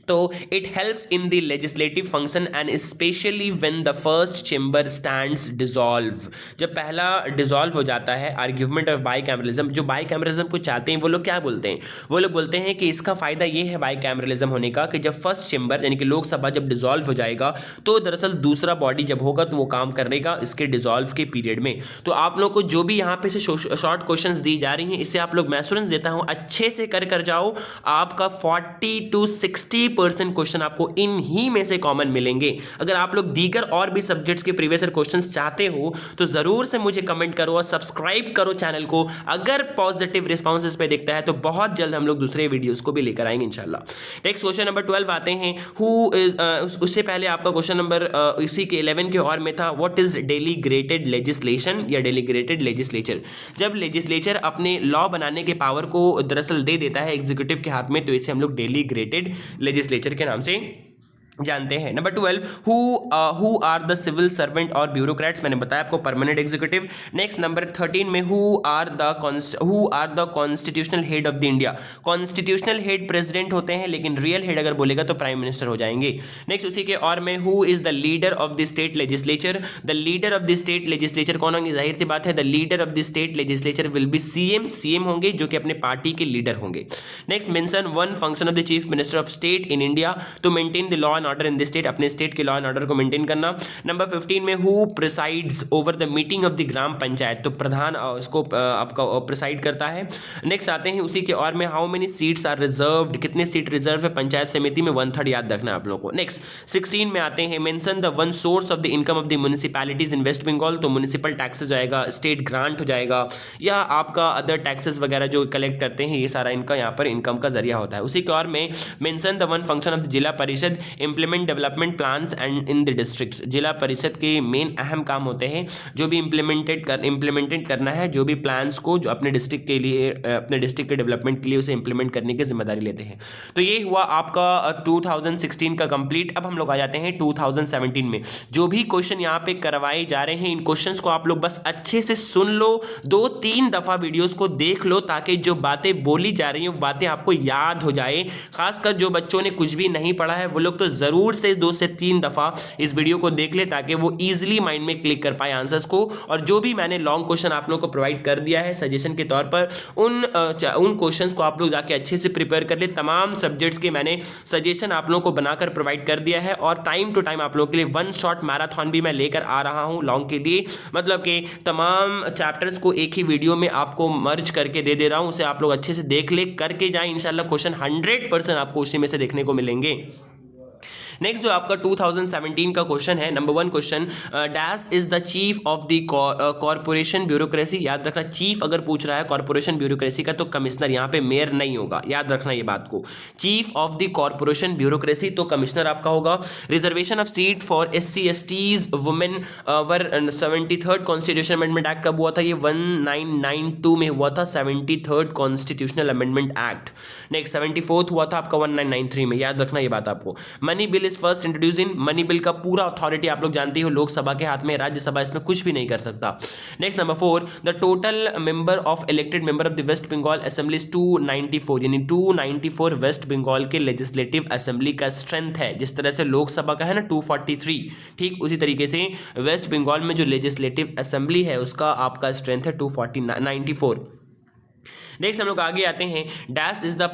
तो it helps in the legislative function and specially when the first chamber stands dissolve. जब पहला dissolve हो जाता है, argument of bicameralism, जो bicameralism को चाहते हैं वो लोग क्या बोलते हैं? वो लोग बोलते हैं कि इसका फायदा ये है बाइकैमरलिज्म होने का कि जब फर्स्ट चेंबर यानी कि लोकसभा जब डिसॉल्व हो जाएगा तो दरअसल दूसरा बॉडी जब होगा तो वो काम करेगा इसके डिसॉल्व के पीरियड में। तो आप लोग को जो भी यहाँ पे से शॉर्ट क्वेश्चंस दी जा रही हैं, इससे आप लोग मैं एश्योरेंस देता हूँ अच्छे से कर जाओ, आपका 40 to 60% क्वेश्चन आपको इन ही में से कॉमन मिलेंगे। अगर आप लोग दीगर और भी सब्जेक्ट्स के प्रीवियस ईयर क्वेश्चंस चाहते हो तो जरूर से मुझे कमेंट करो और सब्सक्राइब करो चैनल को। अगर पॉजिटिव रिस्पॉन्स इस पे दिखता है तो बहुत जल्द हम लोग दूसरे वीडियोस को भी लेकर आएंगे इंशाल्लाह। नेक्स्ट क्वेश्चन नंबर 12 आते हैं, हु इज उससे पहले आपका क्वेश्चन नंबर इसी के 11 के और में था, व्हाट इज डेलीग्रेटेड लेजिस्लेशन या डेलीग्रेटेड लेजिस्लेचर? जब लेजिस्लेचर अपने लॉ बनाने के पावर को दरअसल दे देता है एग्जीक्यूटिव के हाथ में तो इसे हम लोग डेलीग्रेटेड लेजिस्लेचर के नाम से जानते हैं। Number 12, who are the civil servant और ब्यूरोक्रेट्स, मैंने बताया आपको परमानेंट एग्जीक्यूटिव। नेक्स्ट नंबर 13 में who are the constitutional head of the India. Constitutional head president होते हैं, लेकिन रियल हेड अगर बोलेगा तो प्राइम मिनिस्टर हो जाएंगे। नेक्स्ट उसी के और में who is the leader of the state legislature. The leader of the state legislature कौन होंगे, जाहिर सी बात है the leader of the state legislature will be CM होंगे, जो कि अपने पार्टी के लीडर होंगे। Next mention one function of the chief minister of state in India to maintain the law and order in the state, अपने state के law and order को maintain करना। नंबर 15 में who presides over the meeting of the gram panchayat, तो प्रधान उसको आपका preside करता है। नेक्स्ट आते हैं उसी के और में how many seats are reserved, कितने सीट रिजर्व है पंचायत समिति में, 1/3 याद रखना है आप लोगों को। नेक्स्ट 16 में आते हैं mention the one source of the income of the municipalities in waste Bengal, तो म्युनिसिपल टैक्सेस जाएगा, स्टेट ग्रांट हो जाएगा, या आपका अदर टैक्सेस वगैरह जो कलेक्ट करते हैं, ये सारा इनका यहाँ पर इनकम का जरिया होता है। उसी के और में mention the one function of the जिला परिषद implement development plans and in the district, जिला परिषद के मेन अहम काम होते हैं जो भी इंप्लीमेंटेड करना है, जो भी प्लान्स को जो अपने डिस्ट्रिक्ट के लिए अपने डिस्ट्रिक्ट के डेवलपमेंट के लिए उसे इंप्लीमेंट करने की जिम्मेदारी लेते हैं। तो ये हुआ आपका 2016 का कंप्लीट। अब हम लोग आ जाते हैं 2017 में। जो भी क्वेश्चन यहाँ पे करवाए जा रहे हैं, इन क्वेश्चंस को आप लोग बस अच्छे से सुन लो, 2-3 दफा वीडियोस को देख लो, ताकि जो बातें बोली जा रही हैं वो बातें आपको याद हो जाए। खासकर जो बच्चों ने कुछ भी नहीं पढ़ा है वो लोग तो जरूर से 2 से 3 दफा इस वीडियो को देख ले, ताकि वो इजीली माइंड में क्लिक कर पाए आंसर्स को। और जो भी मैंने लॉन्ग क्वेश्चन आप लोगों को प्रोवाइड कर दिया है सजेशन के तौर पर, उन क्वेश्चंस को आप लोग जाके अच्छे से प्रिपेयर कर ले। तमाम सब्जेक्ट्स के मैंने सजेशन आप लोगों को बनाकर प्रोवाइड कर दिया है, और टाइम टू टाइम आप लोगों के लिए 1 शॉट मैराथन भी मैं लेकर आ रहा हूं लॉन्ग के लिए, मतलब कि तमाम चैप्टर्स को एक ही वीडियो में आपको मर्ज करके दे रहा हूं। उसे आप लोग अच्छे से देख ले करके जाए, इंशाल्लाह क्वेश्चन 100% आपको उसी में से देखने को मिलेंगे। नेक्स्ट जो आपका 2017 का क्वेश्चन है, number 1 question, dash is the chief of the corporation bureaucracy. याद रखना, चीफ अगर पूछ रहा है कॉर्पोरेशन ब्यूरोक्रेसी का तो कमिश्नर, यहाँ पे मेयर नहीं होगा, याद रखना ये बात को। Chief of the corporation bureaucracy तो कमिश्नर आपका होगा। Reservation of seat for SC STs women were 73rd constitution amendment act कब हुआ था, ये 1992 में हुआ था, 73rd constitutional amendment act. Next 74th हुआ था आपका 1993 में, याद रखना ये बात आपको। मनी बिल फर्स्ट इंट्रोड्यूस इन, मनी बिल का पूरा अथॉरिटी आप लोग जानते हो लोकसभा के हाथ में, राज्यसभा इसमें कुछ भी नहीं कर सकता। Next number 4, the total member of elected member of the waste Bengal assembly 294, यानी 294 वेस्ट बंगाल के लेजिस्लेटिव असेंबली का स्ट्रेंथ है। जिस तरह से लोकसभा का है ना 243, ठीक उसी तरीके से वेस्ट बंगाल में जो लेजिस्लेटिव असेंबली है उसका आपका स्ट्रेंथ है 294। नेक्स्ट हम लोग आगे आते हैं, dash is the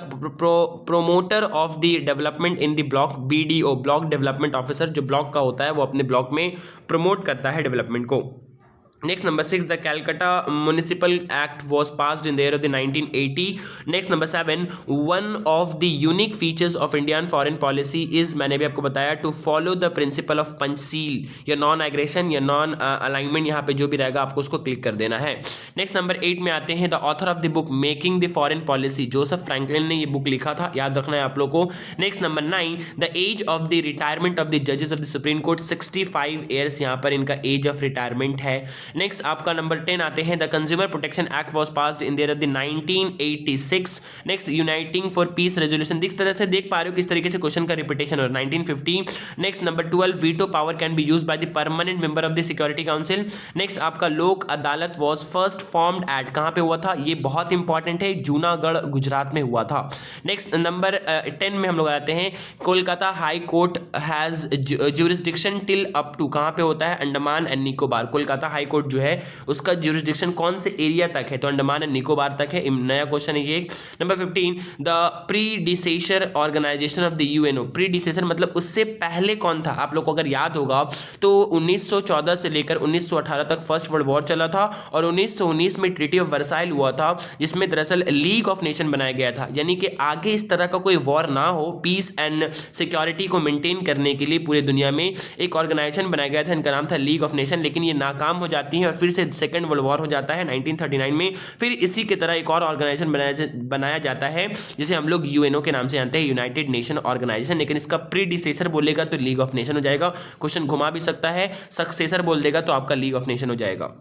promoter of the development in the block, BDO block development officer, जो ब्लॉक का होता है वो अपने ब्लॉक में प्रमोट करता है डेवलपमेंट को। Next number 6, the Calcutta municipal act was passed in the year of the 1980। Next number 7, one of the unique features of Indian foreign policy is, मैंने भी आपको बताया, to follow the principle of Panchsheel, या non aggression या non alignment, यहाँ पे जो भी रहेगा आपको उसको क्लिक कर देना है। नेक्स्ट नंबर 8 में आते हैं, the author of the book making the foreign policy, Joseph Franklin ने ये बुक लिखा था, याद रखना है आप लोग को। Next number 9, the age of the retirement of the जजेस of the supreme court 65 years, यहाँ पर इनका एज ऑफ रिटायरमेंट है। नेक्स्ट आपका नंबर 10 आते हैं, the consumer protection act was passed in the year of the 1986। Next uniting for peace resolution, इस तरह से देख पा रहे हो किस तरीके से क्वेश्चन का रिपीटेशन हो, 1950। Next number 12, veto power can be used by the permanent member of the security council. Next आपका लोक Adalat was first formed at, कहां पे हुआ था, ये बहुत इंपॉर्टेंट है, जूनागढ़ गुजरात में हुआ था। नेक्स्ट नंबर 10 में हम लोग आते हैं, Kolkata high court has jurisdiction till up to, कहां पे होता है, Andaman and Nicobar. Kolkata high court जो है उसका ज्यूरिसडिक्शन कौन से एरिया तक है, तो अंडमान एंड निकोबार तक है। नया क्वेश्चन है ये। Number 15, the predecessor organisation of the UNO, predecessor मतलब उससे पहले कौन था, आप लोग को अगर याद होगा तो 1914 से लेकर 1918 तक फर्स्ट वर्ल्ड वॉर चला था, और 1919 में ट्रीटी ऑफ वर्साइल हुआ था, जिसमें दरअसल लीग ऑफ नेशन बनाया गया था, यानी कि आगे इस तरह का कोई वॉर ना हो, पीस एंड सिक्योरिटी को मेंटेन करने के लिए पूरी दुनिया में एक ऑर्गेनाइजेशन बनाया गया था, इनका नाम था लीग ऑफ नेशन। लेकिन ये नाकाम हो जाती है और फिर से सेकेंड वर्ल्ड वॉर हो जाता है 1939 में। फिर इसी की तरह एक और ऑर्गेनाइजेशन बनाया जाता है जिसे हम लोग UNO के नाम से जानते हैं, यूनाइटेड नेशन ऑर्गेनाइजेशन, लेकिन इसका प्रीडिसेसर बोलेगा तो लीग ऑफ नेशन हो जाएगा। क्वेश्चन घुमा भी सकता है, सक्सेसर बोल देगा तो आपका लीग ऑफ नेशन हो जाएगा।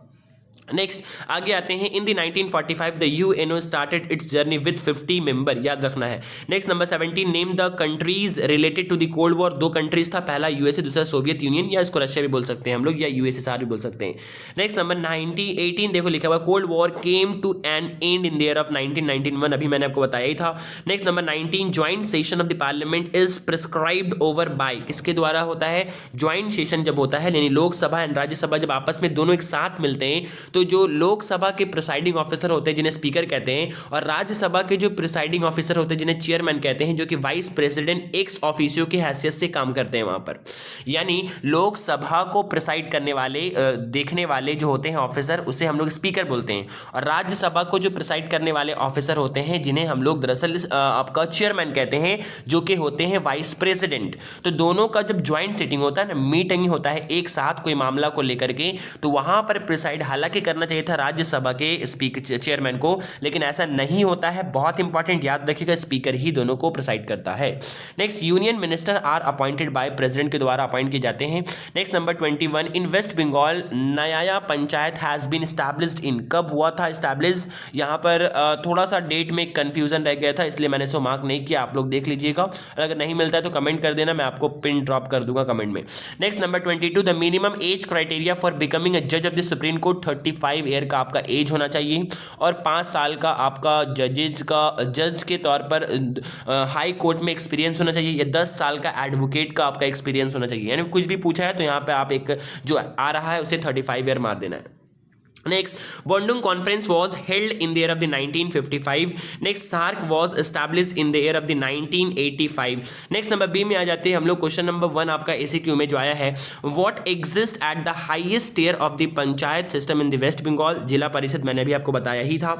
नेक्स्ट आगे आते हैं। In the 1945 the UNO started its journey with 50 member, याद रखना है। Next number 17, name the countries related to the cold war. दो कंट्रीज था, पहला यूएसए, दूसरा सोवियत यूनियन, या इसको रशिया भी बोल सकते हैं हम लोग, या यूएसएसआर भी बोल सकते हैं। नेक्स्ट नंबर 18 देखो लिखा हुआ, cold war came to an end in the year of 1991, अभी मैंने आपको बताया ही था। Next number 19, joint session of the parliament is prescribed over by, किसके द्वारा होता है? ज्वाइंट सेशन जब होता है, यानी लोकसभा एंड राज्यसभा जब आपस में दोनों एक साथ मिलते हैं, तो जो लोकसभा के प्रिसाइडिंग ऑफिसर होते हैं जिन्हें स्पीकर कहते हैं, और राज्यसभा के जो प्रिसाइडिंग ऑफिसर होते हैं जिन्हें चेयरमैन कहते हैं, जो कि वाइस प्रेसिडेंट एक्स ऑफिसियो की हैसियत से काम करते हैं वहां पर। यानी लोकसभा को प्रिसाइड करने वाले देखने वाले जो होते हैं ऑफिसर, उसे हम लोग स्पीकर बोलते हैं, और राज्यसभा को जो प्रिसाइड करने वाले ऑफिसर होते हैं जिन्हें हम लोग दरअसल आपका चेयरमैन कहते हैं, जो कि होते हैं वाइस प्रेसिडेंट। तो दोनों का जब ज्वाइंट सिटिंग होता है ना, मीटिंग होता है एक साथ कोई मामला को लेकर के, तो वहां पर प्रिसाइड हालांकि करना चाहिए था राज्यसभा के स्पीकर चेयरमैन को, लेकिन ऐसा नहीं होता है। बहुत इंपॉर्टेंट, याद रखिएगा, स्पीकर ही दोनों को प्रिसाइड करता है। Next, union minister are appointed by president के द्वारा अपॉइंट किए जाते हैं। Next number 21, in waste Bengal नया panchayat has been established in, कब हुआ था एस्टैब्लिश? यहां पर थोड़ा सा डेट में कंफ्यूजन रह गया था, इसलिए मैंने इसको मार्क नहीं किया, आप लोग देख लीजिएगा। अगर नहीं मिलता है तो कमेंट कर देना, मैं आपको पिन ड्रॉप कर दूंगा कमेंट में। Next number 22, the minimum age criteria for becoming a जज of the supreme court, 35 year का आपका एज होना चाहिए, और 5 साल का आपका जज के तौर पर हाई कोर्ट में एक्सपीरियंस होना चाहिए, या 10 साल का एडवोकेट का आपका एक्सपीरियंस होना चाहिए। यानी कुछ भी पूछा है तो यहाँ पे आप एक जो आ रहा है उसे 35 ईयर मार देना है। Next, Bandung Conference was held in the year of the 1955. Next, SAARC was established in the year of the 1985. Next, number B में आ जाते हैं हम लोग। क्वेश्चन नंबर 1 आपका ACQ में जो आया है, What exists at the highest tier of the panchayat system in the West Bengal? जिला परिषद, मैंने भी आपको बताया ही था।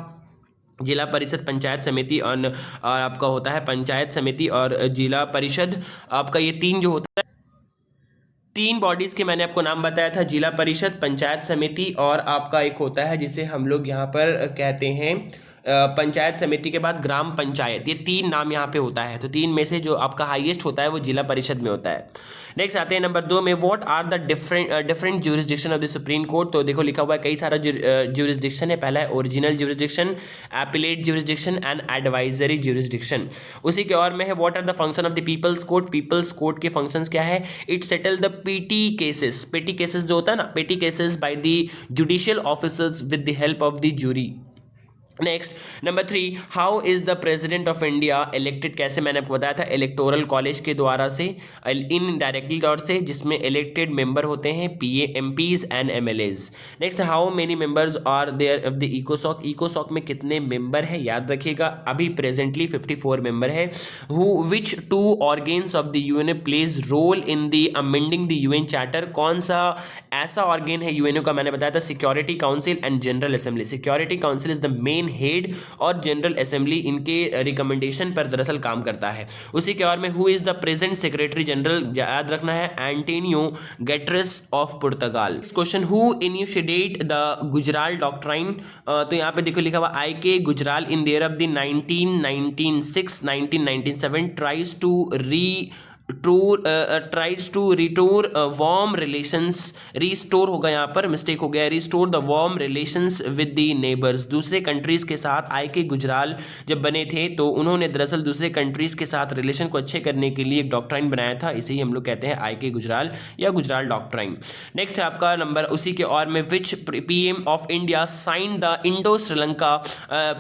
जिला परिषद, पंचायत समिति और आपका होता है पंचायत समिति और जिला परिषद, आपका ये तीन जो होता है, तीन बॉडीज के मैंने आपको नाम बताया था, जिला परिषद, पंचायत समिति और आपका एक होता है जिसे हम लोग यहाँ पर कहते हैं पंचायत समिति के बाद ग्राम पंचायत। ये तीन नाम यहाँ पे होता है, तो तीन में से जो आपका हाईएस्ट होता है वो जिला परिषद में होता है। नेक्स्ट आते हैं नंबर 2 में, what are the different jurisdiction of the supreme court. तो देखो लिखा हुआ है कई सारा ज्यूरिसडिक्शन है। पहला है original jurisdiction, appellate jurisdiction and advisory jurisdiction. उसी के और में है, what are the function of the people's court. People's court के फंक्शंस क्या है? It settle the petty cases, petty cases जो होता है ना, petty cases by the judicial officers with the help of the jury. Next number 3, how is the president of India elected? कैसे? मैंने आपको बताया था इलेक्टोरल कॉलेज के द्वारा से, इनडायरेक्टली तौर से, जिसमें इलेक्टेड मेंबर होते हैं पीए, MPs and MLAs. Next, how many members are there of the इकोसॉक। इकोसॉक में कितने मेंबर है? याद रखिएगा, अभी प्रेजेंटली 54 मेंबर है। Who which 2 organs of the UNO plays role in the amending the UN charter. कौन सा ऐसा ऑर्गेन है यूएनओ का? मैंने बताया था security council and general assembly. Security council is the main head और जनरल असेंबली इनके रिकमेंडेशन पर दरअसल काम करता है। उसी के और में, who is the present secretary general? याद रखना है Antonio Guterres of Portugal. Question, who initiated the Gujral doctrine. तो यहाँ पे देखो लिखा हुआ, I K Gujral in the year of the 1997 tries to restore warm relations. Restore होगा यहाँ पर, मिस्टेक हो गया, restore the warm relations with the neighbours. दूसरे कंट्रीज के साथ आई के गुजराल जब बने थे तो उन्होंने दरअसल दूसरे कंट्रीज के साथ रिलेशन को अच्छे करने के लिए एक डॉक्ट्राइन बनाया था, इसे ही हम लोग कहते हैं आई के गुजराल या गुजराल डॉक्ट्राइन। नेक्स्ट है आपका नंबर उसी के और में, which PM of India sign the Indo Sri Lanka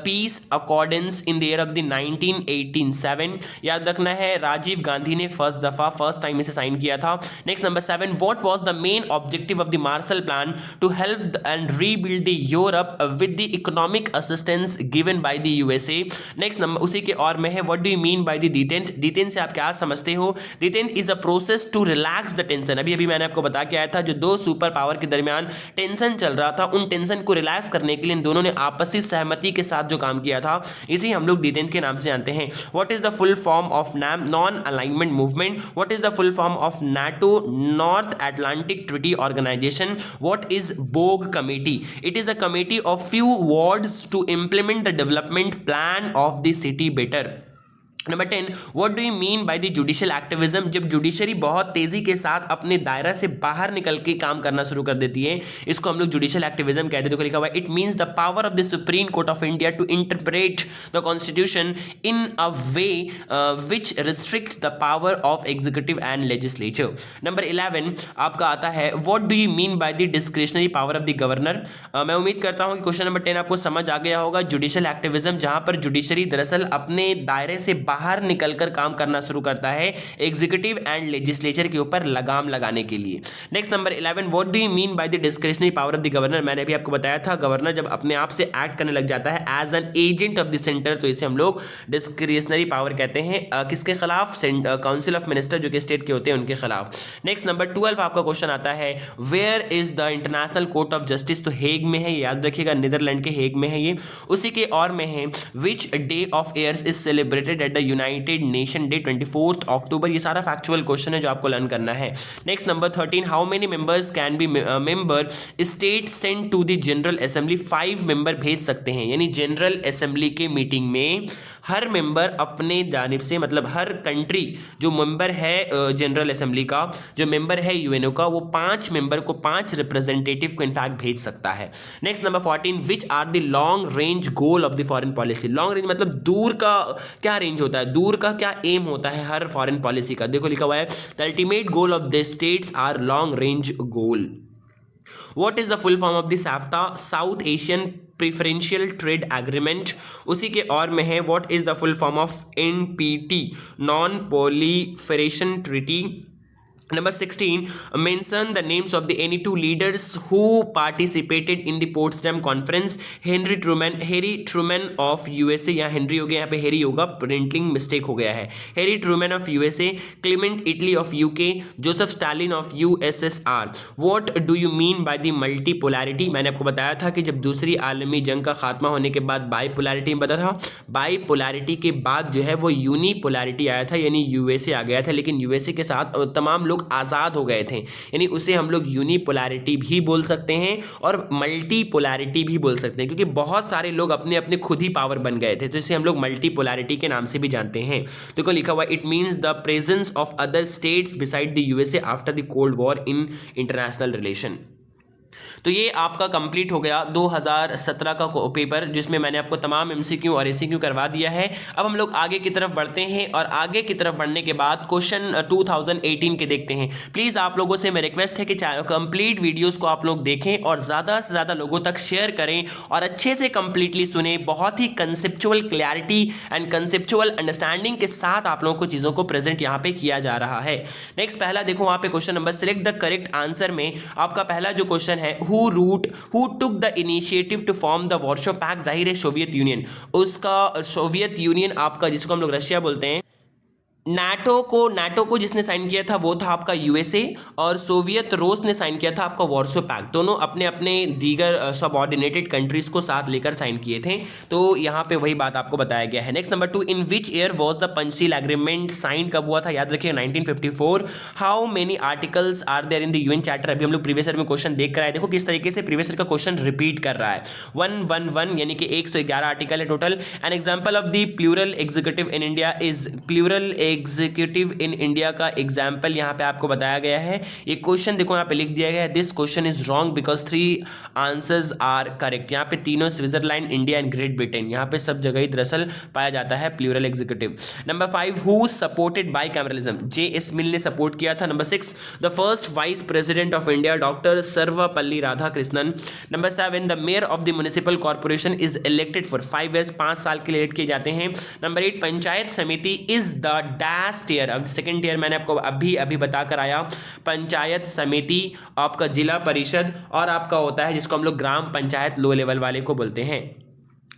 peace accordance in the year of the 1987। याद रखना है, राजीव गांधी ने फर्स्ट टाइम इसे साइन किया था। Next number 7, what was the main objective of the Marshall plan to help and rebuild the Europe with the economic assistance given by the USA. Next number उसी के और में है, what do you mean by the detente. Detente से आप क्या समझते हो? Detente is a process to relax the tension. अभी मैंने आपको बता के आया था, जो दो सुपर पावर के दरमियान टेंशन चल रहा था, उन टेंशन को रिलैक्स करने के लिए इन दोनों ने आपसी सहमति के साथ जो काम किया था, इसे हम लोग डिटेंट के नाम से जानते हैं। What is the full form of NAM, non alignment movement. What is the full form of NATO, North Atlantic Treaty Organization? What is BOG committee? It is a committee of few wards to implement the development plan of the city better. Number 10, what do you mean by the judicial activism? जब judiciary बहुत तेजी के साथ अपने दायरा से बाहर निकल के काम करना शुरू कर देती है, इसको हम लोग जुडिशियल एक्टिविज्म कहते हैं। देखो लिखा हुआ है, it means the power of the supreme court of India to interpret the constitution in a way which restricts the power of executive and legislature. Number 11 आपका आता है, what do you mean by the discretionary power of the governor? मैं उम्मीद करता हूं कि question number 10 आपको समझ आ गया होगा। जुडिशियल एक्टिविज्म जहां पर जुडिशरी दरअसल अपने दायरे से बाहर निकलकर काम करना शुरू करता है एग्जीक्यूटिव एंड लेजिस्लेचर के ऊपर लगाम लगाने के लिए। Next number 11, what do you mean by the discretionary power of the governor? मैंने भी आपको बताया था, गवर्नर जब अपने आप से एक्ट करने लग जाता है as an agent of the centre, तो इसे हम लोग डिस्क्रिशनरी पावर कहते हैं। किसके खिलाफ? काउंसिल ऑफ मिनिस्टर जो कि स्टेट के होते हैं उनके खिलाफ। नेक्स्ट नंबर 12 आपका क्वेश्चन आता है, where is the international court of justice? तो हेग में है, याद रखिएगा, नीदरलैंड के हेग में है ये। उसी के और में है, which day of years is celebrated at the United nation day? 24 अक्टूबर। ये सारा फैक्चुअल क्वेश्चन है जो आपको लर्न करना है। Next number 13, how many members can be member state send to the general assembly? 5 member भेज सकते हैं, यानी जनरल असेंबली के मीटिंग में हर मेंबर अपने जानिब से, मतलब हर कंट्री जो मेंबर है जनरल असेंबली का, जो मेंबर है यूएनओ का, वो 5 मेंबर को, 5 रिप्रेजेंटेटिव को इनफैक्ट भेज सकता है। Next number 14, which are the long range goal of the foreign policy? Long range मतलब दूर का क्या रेंज होता है, दूर का क्या एम होता है हर फॉरेन पॉलिसी का? देखो लिखा हुआ है, the ultimate goal of the states are long range goal. What is the full form of the SAFTA? South Asian preferential trade agreement. उसी के और में है, what is the full form of NPT? Non proliferation treaty. Number 16, mention the names of the any two leaders who participated in the Potsdam conference. Henry Truman of USA, यहाँ Henry हो गया, यहाँ पे हेरी होगा, प्रिंटिंग मिस्टेक हो गया है। Harry Truman of USA, Clement Attlee of UK, Joseph Stalin of USSR. What do you mean by the multipolarity? मैंने आपको बताया था कि जब दूसरी आलमी जंग का खात्मा होने के बाद बाइपोलैरिटी में बदला था, बाइपोलैरिटी के बाद जो है वो यूनिपोलैरिटी आया था, यानी यूएसए आ गया था, लेकिन यूएसए के साथ तमाम लोग आज़ाद हो गए थे, यानी उसे हम लोग यूनिपोलैरिटी भी बोल सकते हैं और मल्टीपोलैरिटी भी बोल सकते हैं, क्योंकि बहुत सारे लोग अपने अपने खुद ही पावर बन गए थे, तो इसे हम लोग मल्टीपोलैरिटी के नाम से भी जानते हैं। तो को लिखा हुआ, it means the presence of other states beside the USA after the cold war in international relation. तो ये आपका कंप्लीट हो गया 2017 का पेपर, जिसमें मैंने आपको तमाम MCQ और ACQ करवा दिया है। अब हम लोग आगे की तरफ बढ़ते हैं और आगे की तरफ बढ़ने के बाद क्वेश्चन 2018 के देखते हैं। प्लीज़ आप लोगों से मेरी रिक्वेस्ट है कि कंप्लीट वीडियोस को आप लोग देखें और ज़्यादा से ज़्यादा लोगों तक शेयर करें और अच्छे से कंप्लीटली सुने। बहुत ही conceptual clarity and conceptual understanding के साथ आप लोगों को चीज़ों को प्रेजेंट यहाँ पे किया जा रहा है। नेक्स्ट पहला देखो, वहाँ पे question number, select the correct answer में आपका पहला जो क्वेश्चन है, who took the initiative to form the Warsaw Pact? जाहिर है सोवियत यूनियन, उसका सोवियत यूनियन आपका, जिसको हम लोग रशिया बोलते हैं। नाटो को जिसने साइन किया था वो था आपका यूएसए, और सोवियत रोस ने साइन किया था आपका वॉर्सो पैक्ट। दोनों अपने अपने दीगर सबऑर्डिनेटेड कंट्रीज को साथ लेकर साइन किए थे, तो यहाँ पे वही बात आपको बताया गया है। Next number 2, in which year was the Panchsheel agreement sign? कब हुआ था? याद रखिए 1954। How many articles are there in the UN charter? अभी हम लोग प्रीवियस ईयर में क्वेश्चन देख कर आए, देखो किस तरीके से प्रीवियस ईयर का क्वेश्चन रिपीट कर रहा है। 111 यानी कि 111 आर्टिकल है total. An example of the plural executive in India is? Plural executive in India का एग्जाम्पल यहाँ पे आपको बताया गया है। ये क्वेश्चन देखो यहाँ पे लिख दिया गया है, this question is wrong because 3 answers are correct. यहाँ पे तीनों Switzerland, India and Great Britain, यहाँ पे सब जगह ही दरअसल पाया जाता है plural executive. Number 5, who supported by cameralism? J.S. Mill ने सपोर्ट किया था। Number 6, the first vice president of India doctor Sarvepalli Radhakrishnan. Number 7, the mayor of the municipal corporation is elected for 5 years, 5 साल के लिए इलेक्ट किए जाते हैं। Number 8, panchayat samiti is the dash year? अब सेकंड ईयर मैंने आपको अभी बताकर आया, पंचायत समिति आपका जिला परिषद और आपका होता है जिसको हम लोग ग्राम पंचायत लो लेवल वाले को बोलते हैं।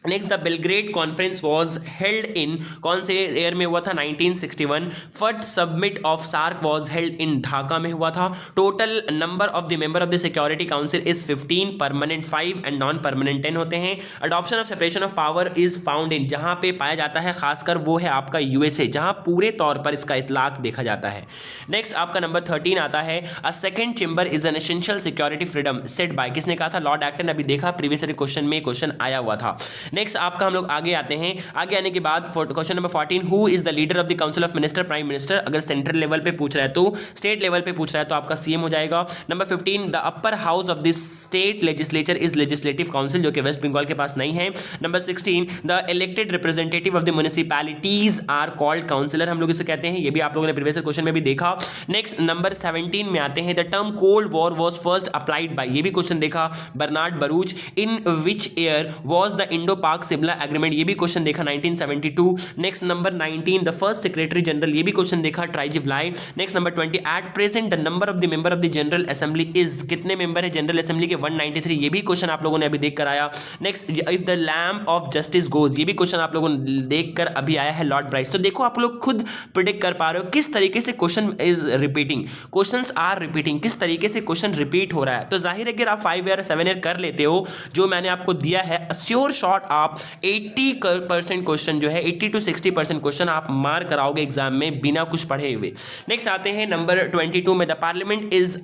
Next, the Belgrade conference was held in? कौन से ईयर में हुआ था? 1961। First summit of SAARC was held in Dhaka में हुआ था। Total number of the member of the security council is 15, permanent 5 and non permanent 10 होते हैं। Adoption of separation of power is found in? जहां पे पाया जाता है खासकर वो है आपका यूएसए, जहां पूरे तौर पर इसका इतलाक देखा जाता है। नेक्स्ट आपका नंबर 13 आता है, a second chamber is an essential security freedom set by? किसने कहा था? Lord Acton. अभी देखा प्रीवियस क्वेश्चन में क्वेश्चन आया हुआ था। नेक्स्ट आपका हम लोग आगे आते हैं। आगे आने के बाद question number 14, who is the leader of the council of minister, prime minister. अगर सेंट्रल लेवल पे पूछ रहा है तो, स्टेट लेवल पे पूछ रहा है तो आपका सीएम हो जाएगा। Number 15, the upper house of the state legislature is legislative council, जो कि वेस्ट बंगाल के पास नहीं है। Number 16, the elected representative of the municipalities are called councillor, हम लोग इसे कहते हैं, ये भी आप लोगों ने प्रीवियस क्वेश्चन में भी देखा। नेक्स्ट नंबर 17 में आते हैं, the term cold war was first applied by, ये भी क्वेश्चन देखा, Bernard Baruch. In which year was the Indo Pak Simla agreement, ये भी क्वेश्चन देखा 1972। Next number 19, the first secretary general, ये भी क्वेश्चन देखा, Trygve Lie. Next number 20, at present the number of the member of the general assembly is, कितने member है general assembly के, 193, ये भी क्वेश्चन आप लोगों ने अभी देख कर आया। Next, if the lamp of justice goes, ये भी क्वेश्चन आप लोगों ने देख कर अभी आया है, लॉर्ड ब्राइस। तो देखो आप लोग खुद प्रिडिक्ट कर पा रहे हो किस तरीके से question is repeating, questions are repeating, किस तरीके से क्वेश्चन रिपीट हो रहा है। तो जाहिर है कि आप 5 ईयर 7 ईयर कर लेते हो, जो मैंने आपको दिया है, श्योर शॉट आप 80% क्वेश्चन जो है 80 to 60% क्वेश्चन आप मार कराओगे एग्जाम में बिना कुछ पढ़े हुए। नेक्स्ट आते हैं नंबर 22 में, the parliament is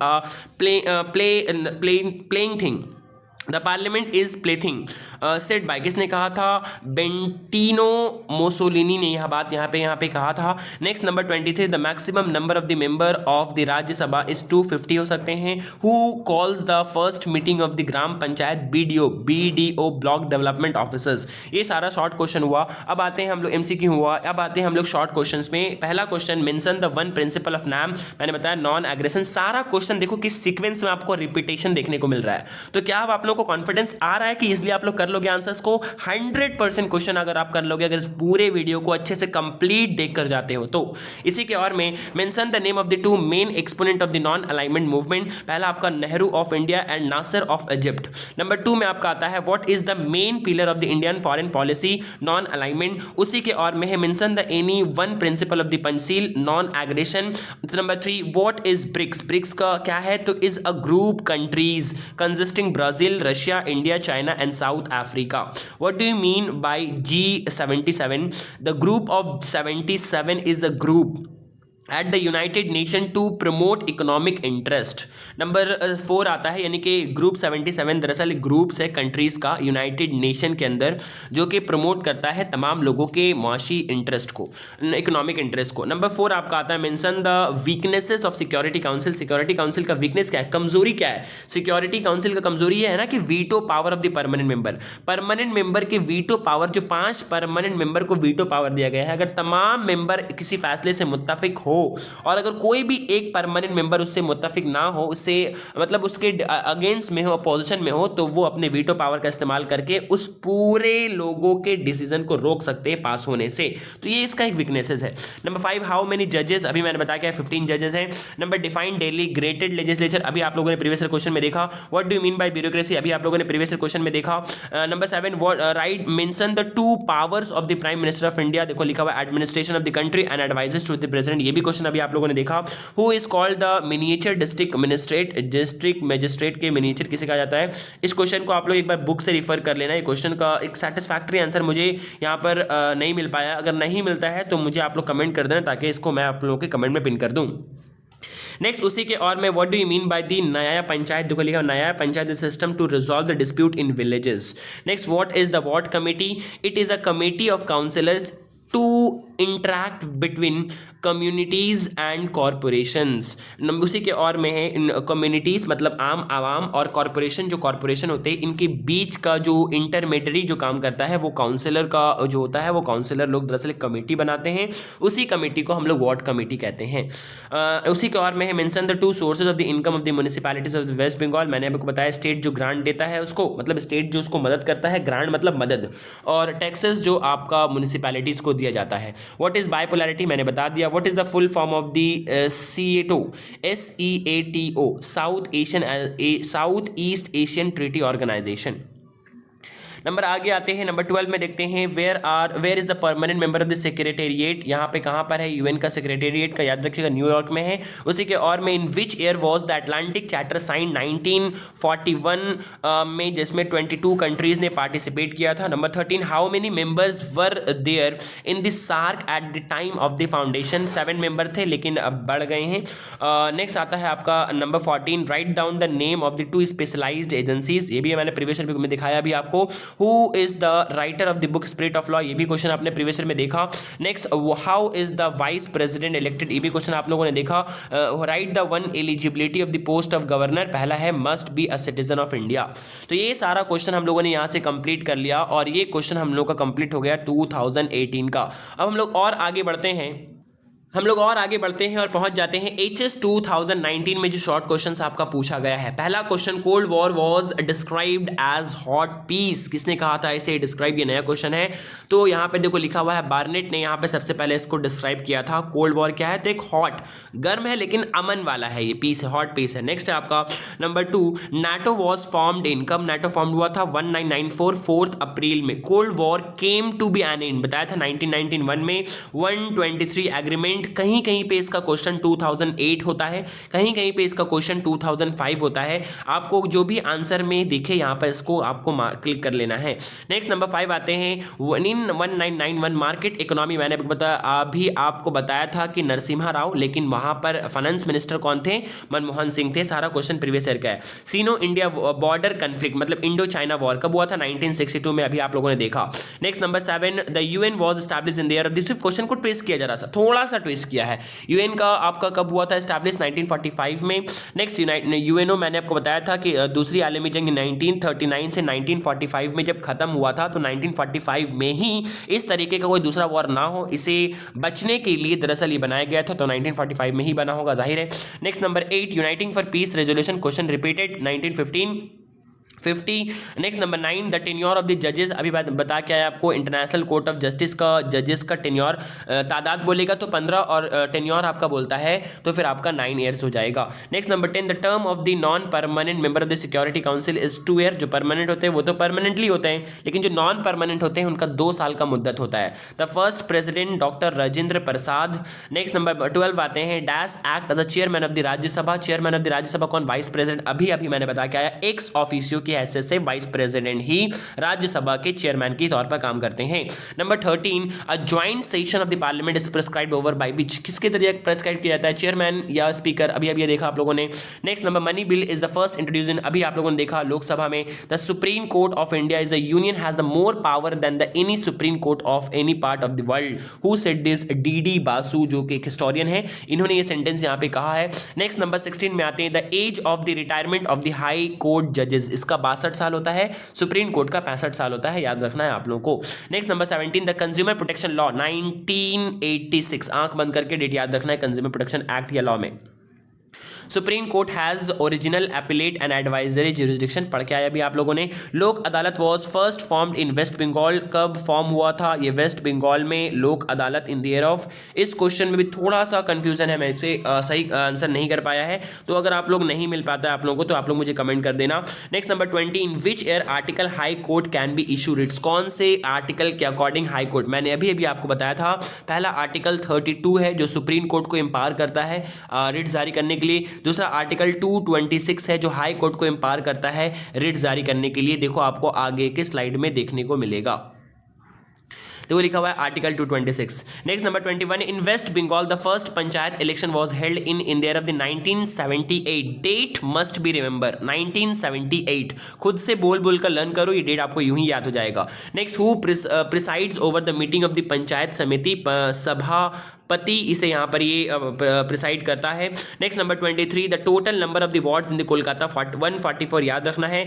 playing thing, the parliament is plaything set by, किसने कहा था, बेंटिनो मोसोलिनी ने यह बात यहाँ पे कहा था। Next number 23, the maximum number of the member of the Rajya Sabha is 250 हो सकते हैं। Who calls the first meeting of the gram panchayat, BDO block development officers. ये सारा शॉर्ट क्वेश्चन हुआ। अब आते हैं हम लोग एमसीक्यू हुआ, अब आते हैं हम लोग शॉर्ट क्वेश्चंस में। पहला question, mention the one principle of NAM, मैंने बताया नॉन एग्रेशन। सारा क्वेश्चन देखो किस सीक्वेंस में आपको रिपीटेशन देखने को मिल रहा है। तो क्या अब आप लोग को कॉन्फिडेंस आ रहा है कि इसलिए आप लोग कर लोगे आंसर्स को 100% क्वेश्चन अगर आप कर लोगे, अगर इस पूरे वीडियो को अच्छे से कंप्लीट देख कर जाते हो तो। इसी के और में, mention the name of the 2 main exponent of the non alignment movement. पहला आपका Nehru of India and Nasser of Egypt. Number 2 में आपका आता है, what is the main pillar of the Indian foreign policy, non alignment. उसी के और में है, mention the any one principle of the Panchsheel, non aggression. Number 3, what is BRICS, BRICS का क्या है, तो is a group countries consisting Brazil, Russia, India, China and south Africa. What do you mean by G77? The group of 77 is a group at the United Nation to promote economic interest. Number 4 आता है, यानी कि group 77 दरअसल groups है countries का United nation के अंदर, जो कि प्रमोट करता है तमाम लोगों के माशी इंटरेस्ट को, इकोनॉमिक इंटरेस्ट को। नंबर 4 आपका आता है, mention the weaknesses of security council. Security council का वीकनेस क्या है, कमजोरी क्या है। सिक्योरिटी काउंसिल का कमजोरी है ना कि veto power of the permanent member, permanent member के वीटो पावर, जो 5 परमानेंट मेंबर को वीटो पावर दिया गया है, अगर तमाम मेंबर किसी फैसले से मुत्तफिक हो और अगर कोई भी एक परमानेंट मेंबर उससे मुत्तफिक ना हो, उससे मतलब उसके अगेंस्ट में हो, अपोजिशन में हो, तो वो अपने वीटो पावर का इस्तेमाल करके उस पूरे लोगों के डिसीजन को रोक सकते हैं पास होने से। तो ये इसका एक वीकनेसेस है। नंबर 5, हाउ मेनी जजेस, अभी मैंने बताया क्या 15 जजेस हैं। Number define delegated legislature, अभी आप लोगों ने प्रीवियस क्वेश्चन में देखा। What do you mean by bureaucracy, अभी आप लोगों ने प्रीवियस क्वेश्चन में देखा। Number 7, write mention the 2 powers of the prime minister of India, देखो लिखा हुआ administration of the country and advisers to the president, ये भी क्वेश्चन अभी आप लोगों ने देखा। Who is called the miniature district magistrate, district magistrate के मिनिएचर किसे कहा जाता है। इस क्वेश्चन को आप लोग एक बार बुक से रिफर कर लेना। ये क्वेश्चन का एक सेटिस्फैक्टरी आंसर मुझे यहाँ पर नहीं मिल पाया, अगर नहीं मिलता है तो मुझे आप लोग कमेंट कर देना ताकि इसको मैं आप लोगों के कमेंट में पिन कर दूँ। नेक्स्ट उसी के और में, what do you mean by the Nyaya panchayat, देखो लिखा Nyaya panchayat system to resolve the dispute in villages. Next, what is the ward committee, it is a committee of councillors to interact between communities and corporations. उसी के और में है, communities मतलब आम आवाम और कॉरपोरेशन, जो कॉरपोरेशन होते हैं इनके बीच का जो इंटरमीडियरी जो काम करता है वो काउंसलर का जो होता है, वो काउंसलर लोग दरअसल एक कमेटी बनाते हैं, उसी कमेटी को हम लोग वार्ड कमेटी कहते हैं। उसी के और में है, mention the 2 sources of the income of the municipalities of West Bengal, मैंने आपको बताया स्टेट जो ग्रांट देता है उसको, मतलब स्टेट जो उसको मदद करता है, ग्रांट मतलब मदद, और टैक्सेस जो आपका म्युनिसिपैलिटीज को दिया जाता है। व्हाट इज बाइपोलैरिटी, मैंने बता दिया। What is the full form of the SEATO, SEATO, South East Asian Treaty Organisation. Number आगे आते हैं, नंबर 12 में देखते हैं, where is the permanent member of the secretariat, यहाँ पे कहाँ पर है, यूएन का सेक्रेटेरिएट का, याद रखिएगा न्यूयॉर्क में है। उसी के और में, in which year was the Atlantic charter sign, 1941 में, जिसमें 22 कंट्रीज ने पार्टिसिपेट किया था। Number 13, how many members were there in the SAARC at the time of the foundation, 7 member थे लेकिन अब बढ़ गए हैं। नेक्स्ट आता है आपका number 14, write down the name of the 2 specialised agencies, ये भी मैंने प्रीवियस वीडियो में दिखाया अभी आपको। Who is the writer of the book spirit of law, ये भी क्वेश्चन आपने प्रीवियस ईयर में देखा। Next, how is the vice president elected, ये भी क्वेश्चन आप लोगों ने देखा। Write the one eligibility of the post of governor, पहला है must be a citizen of India. तो ये सारा क्वेश्चन हम लोगों ने यहाँ से कंप्लीट कर लिया और ये क्वेश्चन हम लोग का कंप्लीट हो गया 2018 का। अब हम लोग और आगे बढ़ते हैं और पहुंच जाते हैं HS 2019 में जो शॉर्ट क्वेश्चंस आपका पूछा गया है। पहला question, cold war was described as hot peace, किसने कहा था इसे डिस्क्राइब, ये नया क्वेश्चन है। तो यहाँ पे देखो लिखा हुआ है बार्नेट ने यहाँ पे सबसे पहले इसको डिस्क्राइब किया था। कोल्ड वॉर क्या है, तो एक हॉट, गर्म है लेकिन अमन वाला है, ये पीस है, हॉट पीस है। नेक्स्ट है आपका number 2, NATO was formed in, कब नाटो फॉर्म हुआ था, 1994 4 अप्रैल में। Cold war came to be an end, बताया था 1991 में। 123 एग्रीमेंट, कहीं कहीं पे इसका क्वेश्चन 2008 होता है, कहीं कहीं पे इसका क्वेश्चन 2005 होता है। आपको जो भी आंसर में दिखे यहाँ पर इसको आपको क्लिक कर लेना है। नेक्स्ट नंबर 5 आते हैं, इन 1991 मार्केट इकोनॉमी, मैंने अभी आपको बताया था कि नरसिम्हा राव, लेकिन वहां पर फाइनेंस मिनिस्टर कौन थे, मनमोहन सिंह थे। सारा क्वेश्चन प्रीवियस ईयर का है। सीनो इंडिया बॉर्डर कन्फ्लिक्ट मतलब इंडो चाइना वॉर कब हुआ था, 1962 में, अभी आप लोगों ने देखा। Next number 7, the UN was establish in the year of this, question को ट्विस्ट किया जरा सा, थोड़ा सा ट्विस्ट किया है। यूएन का आपका कब हुआ था एस्टैब्लिश, 1945 में। नेक्स्ट, यूएनओ मैंने आपको बताया था कि दूसरी आलमी जंग 1939 से 1945 में जब खत्म हुआ था, तो 1945 में ही इस तरीके का कोई दूसरा वॉर ना हो, इसे बचने के लिए दरअसल ये बनाया गया था, तो 1945 में ही बना होगा, जाहिर है। Next number 8, uniting for peace resolution, question repeated 1950। Next number 9, the tenure of the जजेस, अभी बता क्या है आपको, इंटरनेशनल कोर्ट ऑफ जस्टिस का जजेस का टेन्योर, तादाद बोलेगा तो 15 और टेन्योर आपका बोलता है तो फिर आपका 9 ईयर्स हो जाएगा। Next number 10, the term of the non permanent member of the security council is 2 year, जो परमानेंट होते हैं वो तो परमानेंटली होते हैं, लेकिन जो नॉन परमानेंट होते हैं उनका 2 साल का मुद्दत होता है। The first president doctor Rajendra Prasad. Next number 12 आते हैं, dash act as a chairman of the Rajya Sabha, chairman of the Rajya Sabha कौन, वाइस प्रेसिडेंट, अभी मैंने बता के आया, एक्स ऑफिशियो की हैसियत से वाइस प्रेसिडेंट ही राज्यसभा के चेयरमैन के तौर पर काम करते हैं। Number 13, a joint session of the parliament is prescribed over by which, किसके जरिए प्रिस्क्राइब किया जाता है, चेयरमैन या स्पीकर, अभी ये देखा आप लोगों ने। Next number, money bill is the first introduce in, अभी आप लोगों ने देखा लोकसभा में। The supreme court of India is a union has the more power than the any supreme court of any part of the world, who said this, DD Basu, जो कि एक historian है, इन्होंने ये सेंटेंस यहां पे कहा है। नेक्स्ट नंबर 16 में आते हैं, the age of the retirement of the high court जजेस, इसका 62 साल होता है, सुप्रीम कोर्ट का 65 साल होता है, याद रखना है आप लोगों को। Next number 17, the consumer protection law 1986, आंख बंद करके डेट याद रखना है, कंज्यूमर प्रोटेक्शन एक्ट या लॉ में। Supreme court has original appellate and advisory jurisdiction, पढ़ के आया अभी आप लोगों ने। Lok Adalat was first formed in waste Bengal, कब फॉर्म हुआ था, ये वेस्ट बंगाल में लोक अदालत इन द ईयर ऑफ, इस क्वेश्चन में भी थोड़ा सा कंफ्यूजन है, मैं इसे सही आंसर नहीं कर पाया है, तो अगर आप लोग नहीं मिल पाता है आप लोगों को तो आप लोग मुझे कमेंट कर देना। Next number 20, in which year article high court can B issue Ritz, कौन से आर्टिकल के अकॉर्डिंग हाई कोर्ट, मैंने अभी आपको बताया था, पहला आर्टिकल 32 है जो सुप्रीम कोर्ट को एम्पावर करता है रिट जारी करने के लिए, दूसरा आर्टिकल 226 है जो हाई कोर्ट को एम्पावर करता है रिट जारी करने के लिए, देखो आपको आगे के स्लाइड में देखने को मिलेगा, देखो लिखा हुआ है article 226। Next number 21, in waste Bengal the first panchayat election was held in year of the 1978, date must be remember 1978, खुद से बोल बोल कर लर्न करो, ये डेट आपको यूं ही याद हो जाएगा। Next, who presides over the meeting of the panchayat samiti, सभापति इसे यहाँ पर ये प्रिसाइड करता है। Next number 23, the total number of the wards in the Kolkata 144, याद रखना है।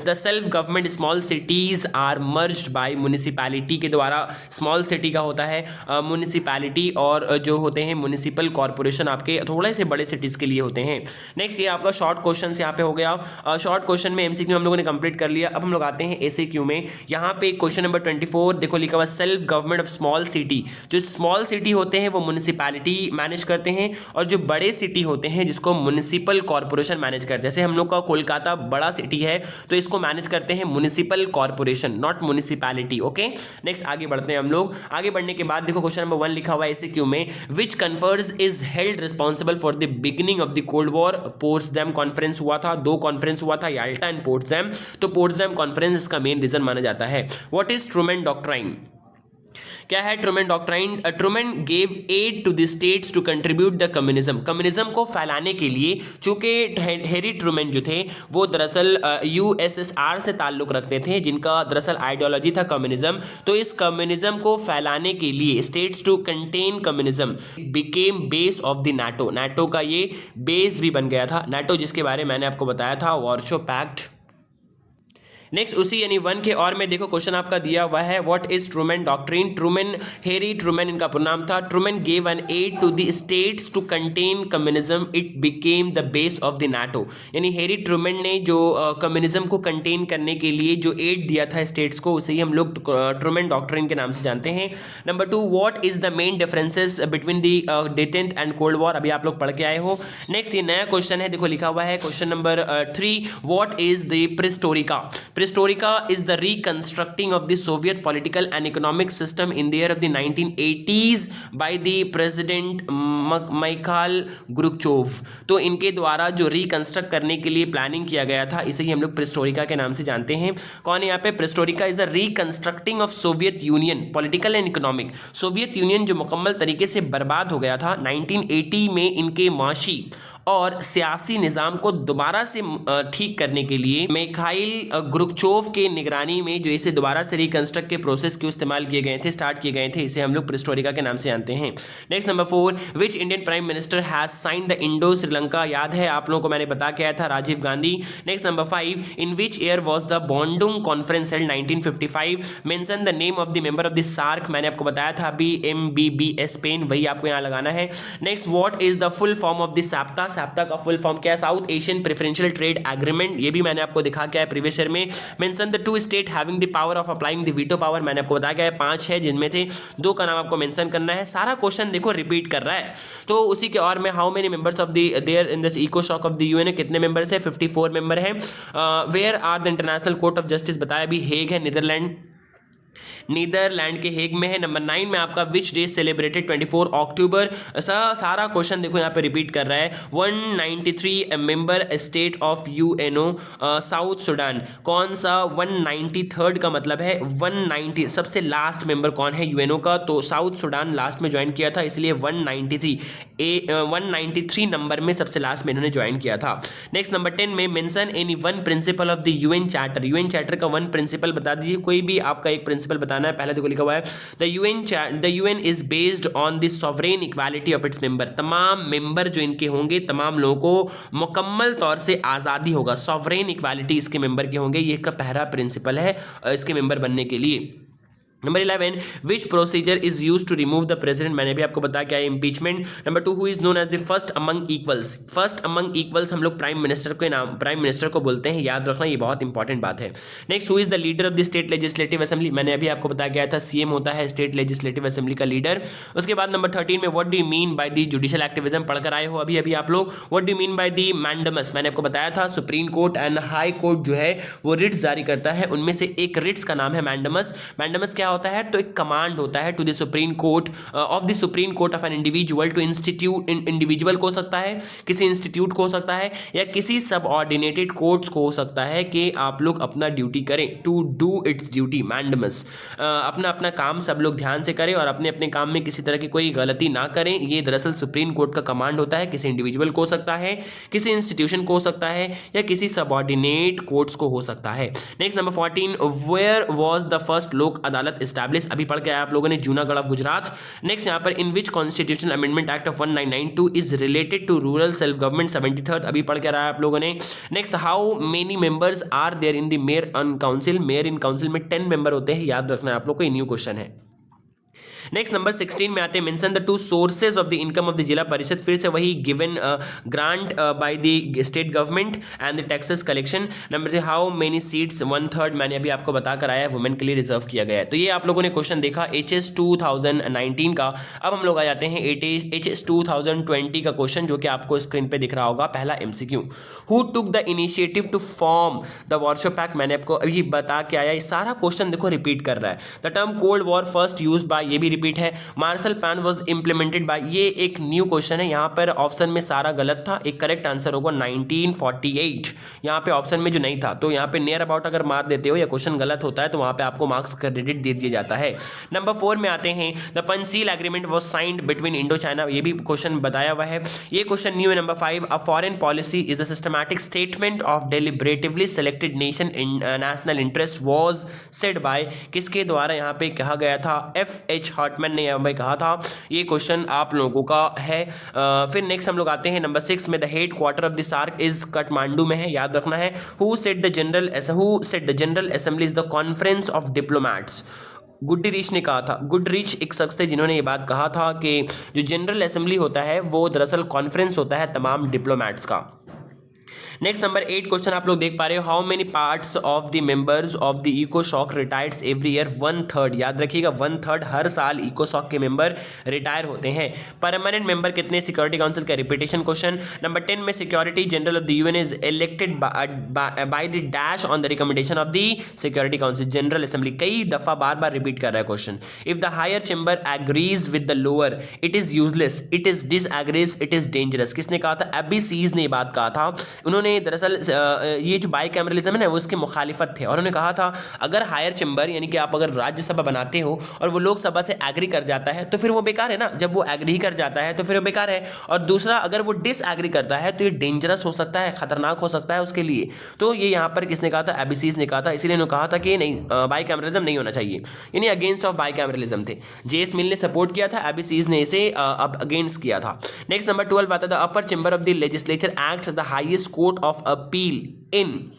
The self government small cities are merged by municipality के द्वारा, स्मॉल सिटी का होता है म्युनिसिपैलिटी और जो होते हैं म्युनिसिपल कॉर्पोरेशन आपके थोड़े से बड़े सिटीज के लिए होते हैं। नेक्स्ट, ये आपका शॉर्ट क्वेश्चन यहाँ पे हो गया। शॉर्ट क्वेश्चन में एमसीक्यू हम लोगों ने कंप्लीट कर लिया। अब हम लोग आते हैं एसएक्यू में। यहाँ पे क्वेश्चन नंबर 24 देखो लिखा हुआ self government of small city, जो स्मॉल सिटी होते हैं वो म्युनिसिपैलिटी मैनेज करते हैं और जो बड़े सिटी होते हैं जिसको म्युनिसिपल कॉर्पोरेशन मैनेज करते हैं। जैसे हम लोग का कोलकाता बड़ा सिटी है तो इसको मैनेज करते हैं municipal corporation, not municipality. Okay, next आगे बढ़ते हैं हम लोग। आगे बढ़ने के बाद देखो क्वेश्चन नंबर 1 लिखा हुआ है एसक्यू में, which conference is held responsible for the beginning of the cold war. Potsdam conference हुआ था, 2 कॉन्फ्रेंस हुआ था, याल्टा एंड पोट्सडैम। तो पोट्सडैम कॉन्फ्रेंस इसका मेन रीजन माना जाता है। व्हाट इज ट्रूमैन डॉक्ट्राइन, क्या है Truman doctrine? Truman gave aid to the states to contribute the communism. Communism को फैलाने के लिए, चूंकि हैरी ट्रूमैन जो थे वो दरअसल यूएसएसआर से ताल्लुक रखते थे, जिनका दरअसल आइडियोलॉजी था कम्युनिज्म। तो इस कम्युनिज्म को फैलाने के लिए states to contain communism became base of the NATO. NATO का ये बेस भी बन गया था। नाटो जिसके बारे में मैंने आपको बताया था, वार्सो पैक्ट। नेक्स्ट उसी यानी 1 के और में देखो क्वेश्चन आपका दिया हुआ है, what is Truman doctrine? Truman, Harry Truman इनका पूरा नाम था। Truman gave an aid to the states to contain communism, it became the base of the NATO. यानी हैरी ट्रूमैन ने जो कम्युनिज्म को कंटेन करने के लिए जो एड दिया था स्टेट्स को, उसे ही हम लोग ट्रूमैन डॉक्ट्रिन के नाम से जानते हैं। Number 2, what is the main differences between the detente and cold war? अभी आप लोग पढ़ के आए हो। नेक्स्ट ये नया क्वेश्चन है, देखो लिखा हुआ है question number 3, what is the perestroika? Perestroika is the reconstructing of the Soviet political and economic system in the year of the 1980s by the President Mikhail Gorbachev। तो इनके द्वारा जो रिकंस्ट्रक्ट करने के लिए प्लानिंग किया गया था, इसे ही हम लोग प्रेस्टोरिका के नाम से जानते हैं। कौन है यहाँ पे? Perestroika is the reconstructing of Soviet Union political and economic. Soviet Union जो मुकम्मल तरीके से बर्बाद हो गया था 1980 में, इनके माशी और सियासी निज़ाम को दोबारा से ठीक करने के लिए मिखाइल गोर्बाचोव के निगरानी में जो इसे दोबारा से रिकंस्ट्रक्ट के प्रोसेस के इस्तेमाल किए गए थे, स्टार्ट किए गए थे, इसे हम लोग प्रेस्टोरिका के नाम से जानते हैं। Next number 4, which Indian prime minister has sign the Indo Sri Lanka? याद है आप लोगों को, मैंने बता के आया था, Rajiv Gandhi. Next number 5, in which year was the Bandung conference held? 1955। Mention the name of the member of the SAARC, मैंने आपको बताया था BMBBS स्पेन, वही आपको यहाँ लगाना है। Next, what is the full form of the SAPTA? SAPTA का फुल फॉर्म क्या है? South Asian preferential trade agreement, ये भी मैंने आपको दिखा के आया प्रीवियस ईयर में। Mention the 2 state having the power of applying the veto power, मैंने आपको बताया है 5 है, जिनमें से 2 का नाम आपको मेंशन करना है। सारा क्वेश्चन देखो रिपीट कर रहा है। तो उसी के और में, how many members of the there in this इको शॉक ऑफ द यूएन? कितने मेंबर्स है? 54 मेंबर है। Where are the international court of justice? बताया भी, हेग है, नीदरलैंड के हेग में है। नंबर 9 में आपका विच डे सेलिब्रेटेड? 24 अक्टूबर। सारा क्वेश्चन देखो यहाँ पे रिपीट कर रहा है। 193 member state of UNO south Sudan, कौन सा? 193 का मतलब है 190, सबसे लास्ट मेंबर कौन है यूएनओ का? तो साउथ सुडान लास्ट में ज्वाइन किया था, इसलिए 193 नंबर में सबसे लास्ट में इन्होंने ज्वाइन किया था। नेक्स्ट नंबर 10 में mention any 1 principal of the UN charter. UN charter का 1 प्रिंसिपल बता दीजिए, कोई भी आपका एक प्रिंसिपल बताना है। पहले देखो लिखा हुआ है, the UN is based on the sovereign equality of its member. तमाम मेंबर जो इनके होंगे, तमाम लोगों को मुकम्मल तौर से आज़ादी होगा, सॉवरेन इक्वालिटी इसके मेंबर के होंगे। ये इसका पहला प्रिंसिपल है इसके मेंबर बनने के लिए। Number 11, which procedure is use to remove the president? मैंने भी आपको बताया क्या है, impeachment. Number 2, who is known as the first among equals? First among equals हम लोग प्राइम मिनिस्टर को बोलते हैं, याद रखना, ये बहुत इंपॉर्टेंट बात है। Next, who is the leader of the state legislative assembly? मैंने अभी आपको बताया गया था, सीएम होता है स्टेट लेजिस्लेटिव असेंबली का लीडर। उसके बाद नंबर 13 में, what do you mean by the judicial activism? पढ़कर आए हो अभी आप लोग। What do you mean by the mandamus? मैंने आपको बताया था, supreme court and high court जो है वो रिट्स जारी करता है, उनमें से एक रिट्स का नाम है मैंडमस। मैंडमस क्या होता है? तो एक कमांड होता है to the supreme court of the supreme court of an individual to institute, individual को हो सकता है, किसी इंस्टीट्यूट को हो सकता है, या किसी सबऑर्डिनेटेड कोर्ट्स को हो सकता है कि आप लोग अपना ड्यूटी करें, to do its duty. Mandamus अपना काम सब लोग ध्यान से करें और अपने अपने काम में किसी तरह की कोई गलती ना करें। ये दरअसल सुप्रीम कोर्ट का कमांड होता है, किसी इंडिविजुअल को हो सकता है, किसी इंस्टीट्यूशन को हो सकता है, या किसी सबऑर्डिनेट कोर्ट्स को हो सकता है। Next number 14, where was the first Lok Adalat establish? अभी पढ़ के आया आप लोगों ने, जूनागढ़ ऑफ गुजरात। नेक्स्ट यहाँ पर, in which constitutional amendment act of 1992 is related to rural self government? 73rd अभी पढ़ के आया आप लोगों ने। Next, how many members are there in the mayor on council? Mayor in council में 10 मेंबर होते हैं, याद रखना है आप लोग को, ये न्यू क्वेश्चन है। नेक्स्ट नंबर 16 में आते हैं, mention the 2 sources of the income of the जिला परिषद। फिर से वही, given grant bye the state government and the taxes collection. Number 3, how many seats? 1/3 मैंने अभी आपको बताकर आया है, वुमेन के लिए रिजर्व किया गया है। तो ये आप लोगों ने क्वेश्चन देखा HS 2019 का। अब हम लोग आ जाते हैं HS 2020 का क्वेश्चन, जो कि आपको स्क्रीन पे दिख रहा होगा। पहला MCQ, who took the initiative to form the Warsaw pact? मैंने आपको अभी बता के आया, ये सारा क्वेश्चन देखो रिपीट कर रहा है। The term cold war first used by, ये भी रिपीट है। Marshall plan was implemented by, ये एक न्यू क्वेश्चन है, यहाँ पर ऑप्शन में सारा गलत था, एक करेक्ट आंसर होगा 1948, यहाँ पे ऑप्शन में जो नहीं था। तो यहाँ पे नियर अबाउट अगर मार देते हो या क्वेश्चन गलत होता है तो वहाँ पे आपको मार्क्स क्रेडिट दे दिया जाता है। नंबर 4 में आते हैं, the Panchsheel agreement was signed between Indo China, ये भी क्वेश्चन बताया हुआ है, ये क्वेश्चन न्यू है। Number 5, a foreign policy is a systematic statement of deliberatively selected nation in national interest was said by, किसके द्वारा यहाँ पे कहा गया था, F.H. हार्टमैन ने यहाँ पे कहा था। ये क्वेश्चन आप लोगों का है। फिर नेक्स्ट हम लोग आते हैं नंबर 6 में, the head quarter of the SAARC is Kathmandu में है, याद रखना है। Who said the general assembly is the conference of diplomats, Goodrich ने कहा था। गुडरीच एक शख्स थे जिन्होंने ये बात कहा था कि जो जनरल असेंबली होता है वो दरअसल कॉन्फ्रेंस होता है तमाम डिप्लोमैट्स का। नेक्स्ट नंबर 8 क्वेश्चन आप लोग देख पा रहे हो, how many parts of the members of the इकोसॉक रिटायर्स एवरी ईयर, 1/3, याद रखिएगा 1/3 हर साल इकोसॉक के मेंबर रिटायर होते हैं। परमानेंट मेंबर कितने सिक्योरिटी काउंसिल का, रिपीटेशन क्वेश्चन। नंबर 10 में, security general of the UN is elected by the dash on the recommendation of the security council, general assembly, कई दफा बार बार रिपीट कर रहा है question. If the higher chamber agrees with the lower it is useless, it is disagrees, it is dangerous, किसने कहा था, एबी सीज ने बात कहा था। उन्होंने दरअसल ये जो बाइकैमरलिज्म है ना वो इसके मुखालिफत थे, और उन्होंने कहा था अगर हायर चैम्बर यानी कि आप अगर राज्यसभा बनाते हो और वो लोकसभा से एग्री कर जाता है तो फिर वो बेकार है ना, जब वो एग्री कर जाता है तो फिर वो बेकार है। और दूसरा, अगर वो डिसएग्री करता है तो ये डेंजरस हो सकता है, खतरनाक हो सकता है उसके लिए। तो ये यहाँ पर किसने कहा था, एबीसीज ने कहा था, इसीलिए उन्होंने कहा था कि नहीं, बाइकैमरलिज्म नहीं होना चाहिए, यानी अगेंस्ट ऑफ बाइकैमरलिज्म थे। जेएस मिल ने सपोर्ट किया था, एबीसीज ने इसे अब अगेंस्ट किया था। नेक्स्ट नंबर 12 आता था, upper chamber of the legislature acts as the highest court of appeal in,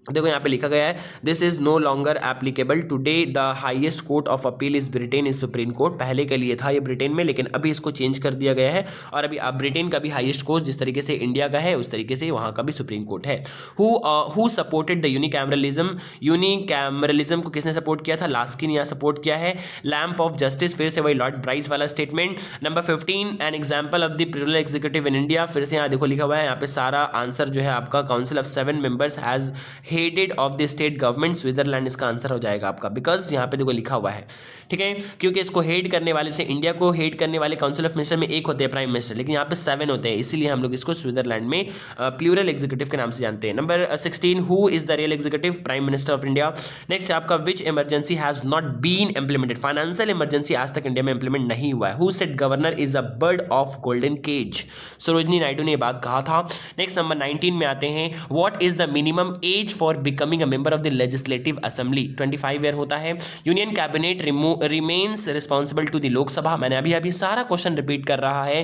देखो यहाँ पे लिखा गया है, this is no longer applicable today, the highest court of appeal is Britain is supreme court, पहले के लिए था ये ब्रिटेन में, लेकिन अभी इसको चेंज कर दिया गया है और अभी अब ब्रिटेन का भी हाईएस्ट कोर्ट जिस तरीके से इंडिया का है उस तरीके से वहाँ का भी सुप्रीम कोर्ट है। हु सपोर्टेड द यूनिकैमरलिज्म को किसने सपोर्ट किया था, लास्की ने यहाँ सपोर्ट किया है। लैम्प ऑफ जस्टिस, फिर से वही लॉर्ड ब्राइस वाला statement. Number 15, an example of the plural executive in India, फिर से यहाँ देखो लिखा हुआ है, यहाँ पे सारा आंसर जो है आपका, council of 7 members has headed of the state government, Switzerland इसका आंसर हो जाएगा आपका, बिकॉज यहाँ पे देखो लिखा हुआ है, ठीक है, क्योंकि इसको हेड करने वाले से, इंडिया को हेड करने वाले काउंसिल ऑफ मिनिस्टर में एक होते हैं प्राइम मिनिस्टर, लेकिन यहाँ पे 7 होते हैं, इसीलिए हम लोग इसको स्विट्जरलैंड में प्लूरल एग्जीक्यूटिव के नाम से जानते हैं। Number 16, who is the real executive, prime minister of India. Next आपका, which emergency has not been implemented, financial emergency आज तक इंडिया में इंप्लीमेंट नहीं हुआ है। Who said governor is a bird of golden cage, Sarojini Naidu ने बात कहा था। नेक्स्ट नंबर 19 में आते हैं, what is the minimum age for becoming a member of the legislative assembly, 25 year होता है। Union cabinet remains responsible to the Lok Sabha, मैंने अभी सारा क्वेश्चन रिपीट कर रहा है।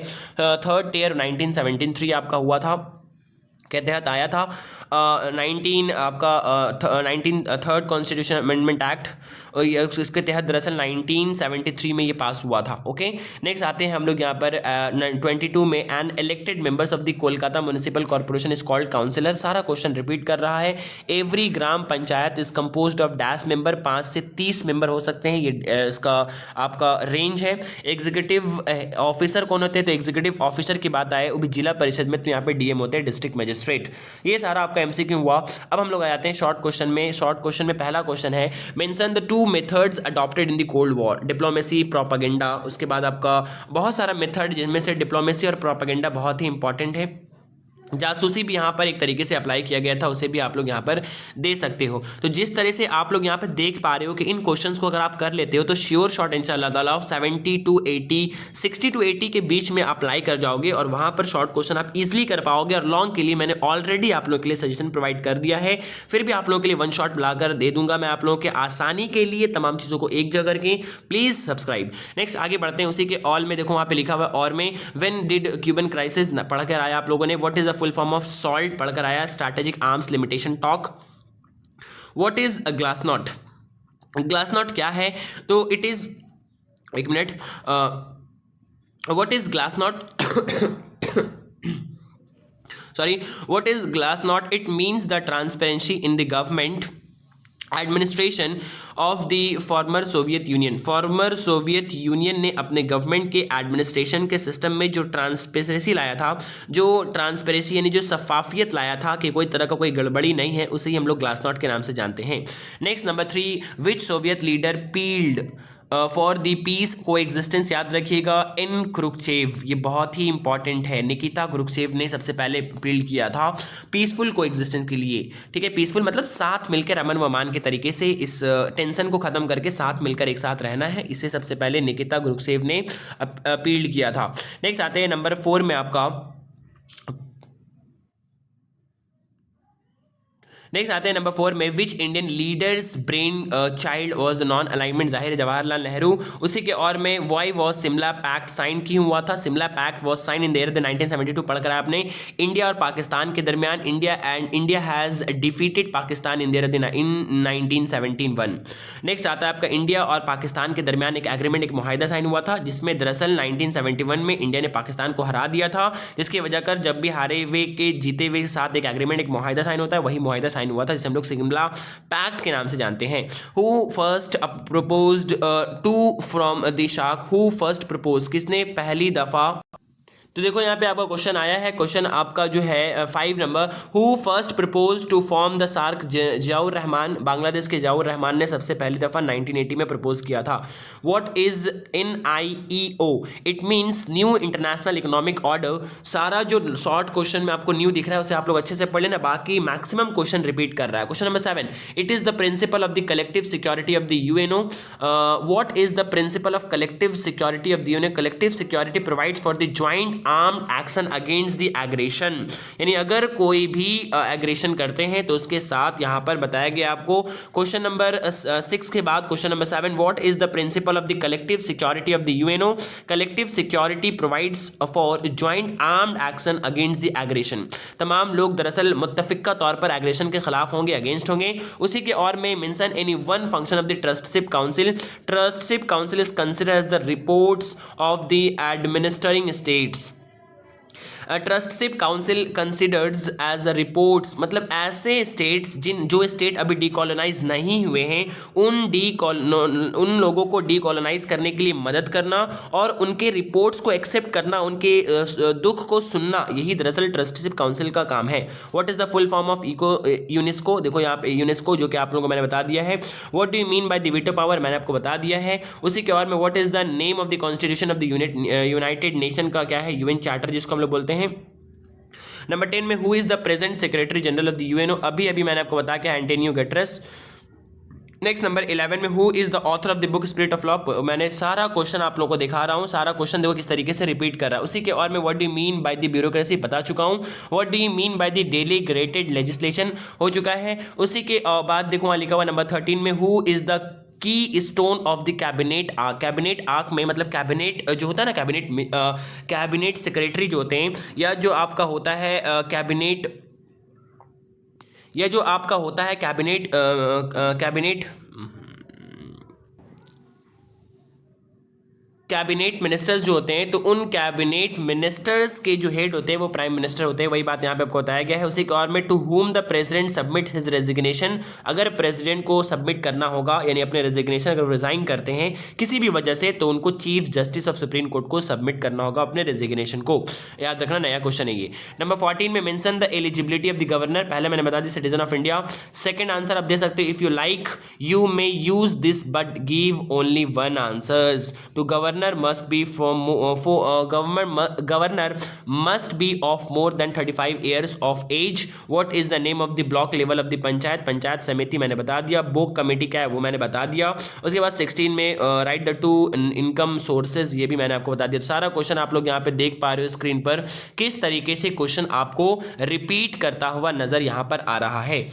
थर्ड टियर 1973 आपका हुआ था, के तहत आया था। 19 थर्ड कॉन्स्टिट्यूशन अमेंडमेंट एक्ट, इसके तहत दरअसल 1973 में ये पास हुआ था। ओके, नेक्स्ट आते हैं हम लोग यहाँ पर 22 में, an elected members of the Kolkata municipal corporation is called councillor, सारा क्वेश्चन रिपीट कर रहा है। Every gram panchayat is composed of dash member, 5 से 30 मेंबर हो सकते हैं, ये इसका आपका रेंज है। एग्जीक्यूटिव ऑफिसर कौन होते हैं, तो एग्जीक्यूटिव ऑफिसर की बात आए वो भी जिला परिषद में, तो यहाँ पे डीएम होते हैं, डिस्ट्रिक्ट मजिस्ट्रेट। ये सारा आपका एमसीक्यू हुआ। अब हम लोग आ जाते हैं शॉर्ट क्वेश्चन में। शॉर्ट क्वेश्चन में पहला क्वेश्चन है, mention the 2 methods adopted in the cold war, diplomacy, propaganda. उसके बाद आपका बहुत सारा मेथड, जिनमें से डिप्लोमेसी और प्रोपेगेंडा बहुत ही इंपॉर्टेंट है। जासूसी भी यहाँ पर एक तरीके से अप्लाई किया गया था, उसे भी आप लोग यहाँ पर दे सकते हो। तो जिस तरह से आप लोग यहाँ पर देख पा रहे हो कि इन क्वेश्चंस को अगर आप कर लेते हो तो श्योर शॉट इंशाल्लाह ताला 70 to 80, 60 to 80 के बीच में अप्लाई कर जाओगे और वहाँ पर शॉर्ट क्वेश्चन आप इजीली कर पाओगे। और लॉन्ग के लिए मैंने ऑलरेडी आप लोग के लिए सजेशन प्रोवाइड कर दिया है, फिर भी आप लोगों के लिए 1 शॉट बुलाकर दे दूंगा मैं आप लोगों के आसानी के लिए, तमाम चीज़ों को एक जगह करके। Please subscribe. नेक्स्ट आगे बढ़ते हैं, उसी के ऑल में देखो वहाँ पे लिखा हुआ है और में, व्हेन डिड क्यूबन क्राइसिस पढ़कर आया आप लोगों ने। What is the full form of SALT पढ़कर आया। Strategic arms limitation talk. What is a glasnost, glasnost क्या है, तो इट इज, एक मिनट, what is glasnost, sorry, what is glasnost, it means the transparency in the government administration of the former Soviet Union. Former Soviet Union ने अपने government के administration के system में जो ट्रांसपेरेंसी लाया था, जो ट्रांसपेरेंसी यानी जो शफाफियत लाया था कि कोई तरह का कोई गड़बड़ी नहीं है, उसे ही हम लोग ग्लासनॉट के नाम से जानते हैं। Next number 3, which Soviet leader appealed for the peace coexistence, याद रखिएगा, इन क्रुश्चेव, ये बहुत ही इंपॉर्टेंट है, निकिता क्रुश्चेव ने सबसे पहले अपील किया था पीसफुल को एग्जिस्टेंस के लिए। ठीक है, पीसफुल मतलब साथ मिलकर अमन व अमान के तरीके से इस टेंशन को खत्म करके साथ मिलकर एक साथ रहना है, इसे सबसे पहले निकिता क्रुश्चेव ने अपील किया था। नेक्स्ट आते हैं नंबर 4 में आपका, नेक्स्ट आते हैं नंबर 4 में, which Indian leaders brain child was non alignment, जाहिर है जवाहरलाल नेहरू। उसी के और में, why was Simla pact sign, क्यों हुआ था Simla pact was sign in the year 1972, पढ़कर आपने। इंडिया और पाकिस्तान के दरमियान, India has defeated Pakistan in 1971। Next आता है आपका, इंडिया और पाकिस्तान के दरमियान एक एग्रीमेंट, एक मुआहिदा साइन हुआ था, जिसमें दरअसल 1971 में इंडिया ने पाकिस्तान को हरा दिया था, जिसकी वजह कर जब भी हारे हुए के जीते हुए के साथ एक एग्रीमेंट, एक मुआहिदा साइन होता है, वही मुआहिदा साइन हुआ था जिसे हम लोग सिमला पैक्ट के नाम से जानते हैं। Who first proposed to from the SAARC, who first propose, किसने पहली दफा, तो देखो यहाँ पे आपका क्वेश्चन आया है, क्वेश्चन आपका जो है 5 number, who first propose to form the SAARC, Ziaur Rahman, Bangladesh के जियाउर रहमान ने सबसे पहली दफा 1980 में प्रपोज किया था। What is NIEO, it means new international economic order. सारा जो शॉर्ट क्वेश्चन में आपको न्यू दिख रहा है उसे आप लोग अच्छे से पढ़ लेना, बाकी मैक्सिमम क्वेश्चन रिपीट कर रहा है। Question number 7, it is the principle of the collective security of the UNO। What is the principle of collective security of the UNO, collective security provides for the joint armed action against the aggression, यानी अगर कोई भी aggression करते हैं तो उसके साथ यहां पर बताया गया आपको। क्वेश्चन नंबर 6 के बाद question number 7, what is the principle of the collective security of the UNO, collective security provides for joint armed action against the aggression, तमाम लोग दरअसल मुत्तफिका तौर पर एग्रेशन के खिलाफ होंगे, अगेंस्ट होंगे। उसी के और में mention any one function of the trusteeship council, trusteeship council is considered as the reports of the administering states, trusteeship council considers as a reports, मतलब ऐसे स्टेट्स जो स्टेट अभी डीकॉलोनाइज नहीं हुए हैं उन लोगों को डीकॉलोनाइज करने के लिए मदद करना और उनके रिपोर्ट्स को एक्सेप्ट करना, उनके दुख को सुनना, यही दरअसल ट्रस्टशिप काउंसिल का काम है। What is the full form of UNESCO, देखो यहाँ पे यूनेस्को जो कि आप लोगों को मैंने बता दिया है। What do you mean by the veto power, मैंने आपको बता दिया है। उसी के और में, what is the name of the constitution of the United nation का क्या है, UN चार्टर जिसको हम लोग बोलते हैं। नंबर 10 में, who is the present secretary general of the UNO, अभी मैंने आपको बताया कि एंटोनियो गुटेरेस। नेक्स्ट नंबर 11 में, who is the author of the book spirit of law, मैंने सारा क्वेश्चन आप लोगों को दिखा रहा हूं, सारा क्वेश्चन देखो किस तरीके से रिपीट कर रहा है। उसी के और में, what do you mean by the bureaucracy, बता चुका हूं। What do you mean by the delegated legislation, हो चुका है। उसी के बाद देखो वहां लिखा हुआ नंबर 13 में, who is the key stone of the cabinet arc, cabinet arc में मतलब कैबिनेट जो होता है ना, कैबिनेट सेक्रेटरी जो होते हैं, या जो आपका होता है कैबिनेट, या जो आपका होता है कैबिनेट मिनिस्टर्स जो होते हैं, तो उन कैबिनेट मिनिस्टर्स के जो हेड होते हैं वो प्राइम मिनिस्टर होते हैं, वही बात यहाँ पे आपको बताया गया है। उसी के और में, to whom the president submit his resignation, अगर प्रेसिडेंट को सबमिट करना होगा यानी अपने रेजिग्नेशन अगर रिजाइन करते हैं किसी भी वजह से, तो उनको chief justice of supreme court को सबमिट करना होगा अपने रेजिग्नेशन को, याद रखना, नया क्वेश्चन है ये। नंबर 14 में, mention the eligibility of the governor, पहले मैंने बता दी citizen of India. Second answer आप दे सकते हो, if you like you may use this but give only one answers, to governor must be governor must be of more than 35 years of age. What is the name of the block level of the panchayat समिति मैंने बता दिया। बोक committee क्या है वो मैंने बता दिया। उसके बाद 16 में right the two income sources, ये भी मैंने आपको बता दिया। सारा क्वेश्चन आप लोग यहाँ पे देख पा रहे हो स्क्रीन पर, किस तरीके से क्वेश्चन आपको रिपीट करता हुआ नजर यहाँ पर आ रहा है।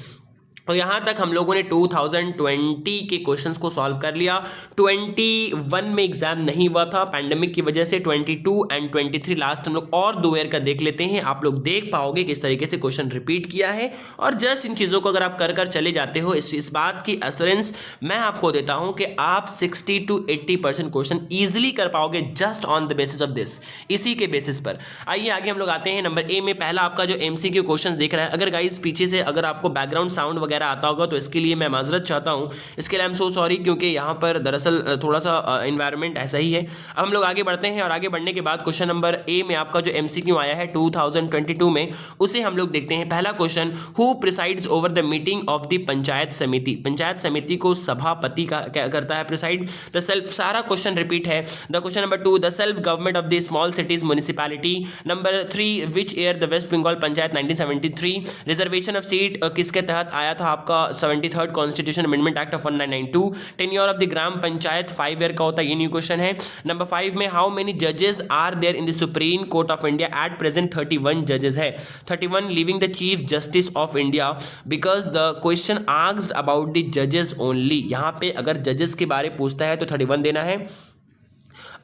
और यहाँ तक हम लोगों ने 2020 के क्वेश्चंस को सॉल्व कर लिया। 21 में एग्जाम नहीं हुआ था पैंडेमिक की वजह से। 22 एंड 23 लास्ट हम लोग और 2 ईयर का देख लेते हैं, आप लोग देख पाओगे किस तरीके से क्वेश्चन रिपीट किया है। और जस्ट इन चीज़ों को अगर आप कर कर चले जाते हो, इस बात की एश्योरेंस मैं आपको देता हूं कि आप 60 to 80% क्वेश्चन ईजिली कर पाओगे just on the basis of this, इसी के बेसिस पर। आइए आगे हम लोग आते हैं। नंबर ए में पहला आपका जो MCQ क्वेश्चन देख रहा है, अगर गाइज पीछे से अगर आपको बैकग्राउंड साउंड वगैरह आता होगा, तो इसके लिए मैं माजरत चाहता हूँ। इसके लिए आई एम सो सॉरी, क्योंकि यहाँ पर दरअसल थोड़ा सा इन्वायरमेंट ऐसा ही है। अब हम लोग आगे बढ़ते हैं और आगे बढ़ने के बाद क्वेश्चन नंबर ए में आपका जो MCQ आया है 2022 में, उसे हम लोग देखते हैं। पहला question, who presides over the meeting of the panchayat samiti. Panchayat samiti को सभापति का क्या करता है, प्रिसाइड। द सेल्फ, सारा क्वेश्चन रिपीट है। The question number 2, the self government of the small cities municipality. Number 3, which year the waste Bengal panchayat 1973। Reservation of seat किसके तहत आया था आपका 73rd constitution amendment act of 1992। Tenure of the gram panchayat 5 year का होता है, ये न्यू क्वेश्चन है। नंबर 5 में, हाउ मेनी जजेस are there in the supreme court of India at present. 31 जजेस है, 31 leaving the chief justice of India, because the question asked about the जजेस ओनली। यहां पे अगर जजेस के बारे पूछता है तो 31 देना है।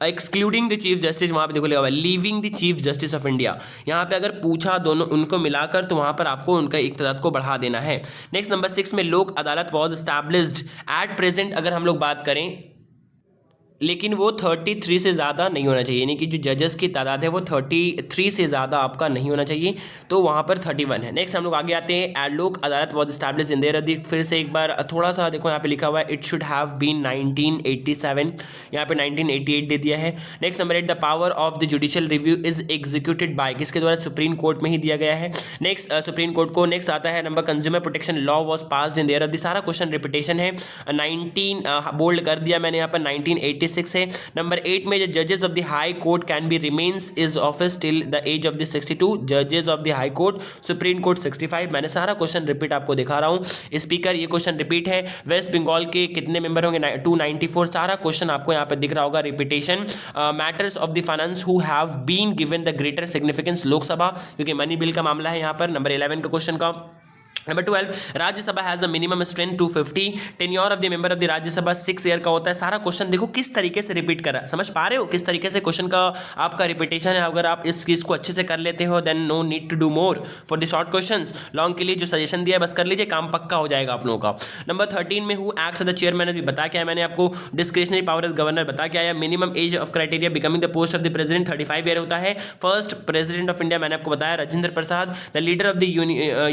एक्सक्लूडिंग द चीफ जस्टिस, वहां पे देखो लिखा हुआ है leaving the chief justice of India. यहां पे अगर पूछा दोनों उनको मिलाकर तो वहां पर आपको उनका एक तादाद को बढ़ा देना है। नेक्स्ट नंबर 6 में, लोक Adalat was established at present, अगर हम लोग बात करें, लेकिन वो 33 से ज़्यादा नहीं होना चाहिए, यानी कि जो जजेस की तादाद है वो 33 से ज़्यादा आपका नहीं होना चाहिए, तो वहाँ पर 31 है। नेक्स्ट हम लोग आगे आते हैं। लोक Adalat was established in their, फिर से एक बार थोड़ा सा देखो, यहाँ पे लिखा हुआ है इट शुड हैव बीन 1987, यहाँ पे 1988 दे दिया है। Next number 8, the power of the judicial review is executed by, किसके द्वारा, सुप्रीम कोर्ट में ही दिया गया है। नेक्स्ट सुप्रीम कोर्ट को। नेक्स्ट आता है number, consumer protection law was passed in their, सारा क्वेश्चन रिपीटेशन है। 19 बोल्ड कर दिया मैंने यहाँ पर, 1986 है। नंबर 8 में, जजेस of the high court can be remains is office till the age of the 62, जजेस of the high court, supreme court 65। मैंने सारा क्वेश्चन रिपीट आपको दिखा रहा हूं। स्पीकर, ये क्वेश्चन रिपीट है। वेस्ट बंगाल के कितने मेंबर होंगे, 294, सारा क्वेश्चन आपको यहाँ पे दिख रहा होगा, repetition. Matters of the finance who have been given the greater significance, Lok Sabha, क्योंकि मनी बिल का मामला है यहाँ पर। नंबर 11 का क्वेश्चन का। Number 12, Rajya Sabha has a minimum strength 250, tenure of the member of the Rajya Sabha 6 year का होता है। सारा क्वेश्चन देखो किस तरीके से रिपीट करा, समझ पा रहे हो किस तरीके से क्वेश्चन का आपका रिपीटेशन है। अगर आप इस चीज को अच्छे से कर लेते हो then no need to do more for the short questions. Long के लिए जो सजेशन दिया है बस कर लीजिए, काम पक्का हो जाएगा आप लोगों का। नंबर 13 में, who acts as the chairman, अभी बता क्या है मैंने आपको, डिस्क्रिशनरी पावर एज गवर्नर बता क्या है। Minimum age of criteria becoming the post of the president 35 year होता है। फर्स्ट प्रेसिडेंट ऑफ इंडिया मैंने आपको बताया Rajendra Prasad. The leader of the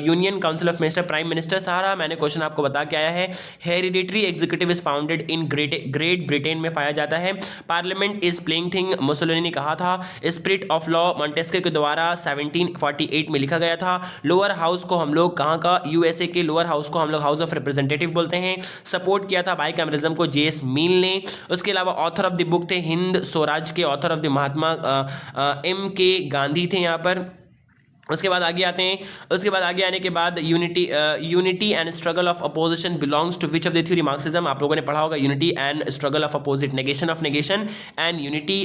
union council of minister, prime minister, सारा मैंने क्वेश्चन आपको बता के आया है। Hereditary executive is founded in great Britain में पाया जाता है। Parliament is playing thing, Mussolini ने कहा था। स्पिरिट ऑफ लॉ मॉन्टेस्क्यू के द्वारा 1748 में लिखा गया था। लोअर हाउस को हम लोग कहाँ का, यूएसए के लोअर हाउस को हम लोग हाउस ऑफ रिप्रेजेंटेटिव बोलते हैं। सपोर्ट किया था बाइकैमरिज्म को जेएस मिल ने। उसके अलावा ऑथर ऑफ द बुक थे हिंद स्वराज के author of the Mahatma MK Gandhi थे यहाँ पर। उसके बाद आगे आते हैं, उसके बाद आगे आने के बाद unity and struggle of opposition belongs to which of the theory, Marxism आप लोगों ने पढ़ा होगा। Unity and struggle of opposite, negation of negation and unity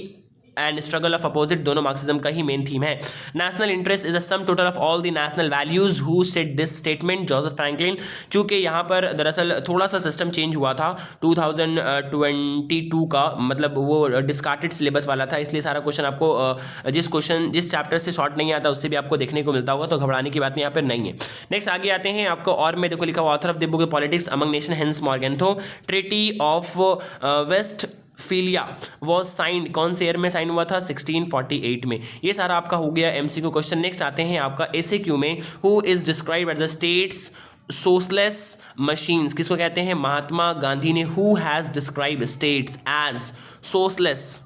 and struggle of opposite, दोनों मार्क्सिज्म का ही मेन थीम है। National interest is a sum total of all the national values, who said this statement, Joseph Franklin. चूंकि यहाँ पर दरअसल थोड़ा सा सिस्टम चेंज हुआ था 2022 का, मतलब वो डिस्कार्टेड सिलेबस वाला था, इसलिए सारा क्वेश्चन आपको जिस चैप्टर से शॉर्ट नहीं आता उससे भी आपको देखने को मिलता होगा, तो घबराने की बात यहाँ पर नहीं है। नेक्स्ट आगे आते हैं, आपको और में देखो लिखा हुआ author of the book politics among nation Hans Morgenthau. Treaty of Westphalia was signed, कौन से ईयर में साइन हुआ था, 1648 में। ये सारा आपका हो गया MCQ क्वेश्चन। नेक्स्ट आते हैं आपका ACQ में, who is describe as the states soulless machines, किसको कहते हैं, महात्मा गांधी ने। Who has describe states as soulless.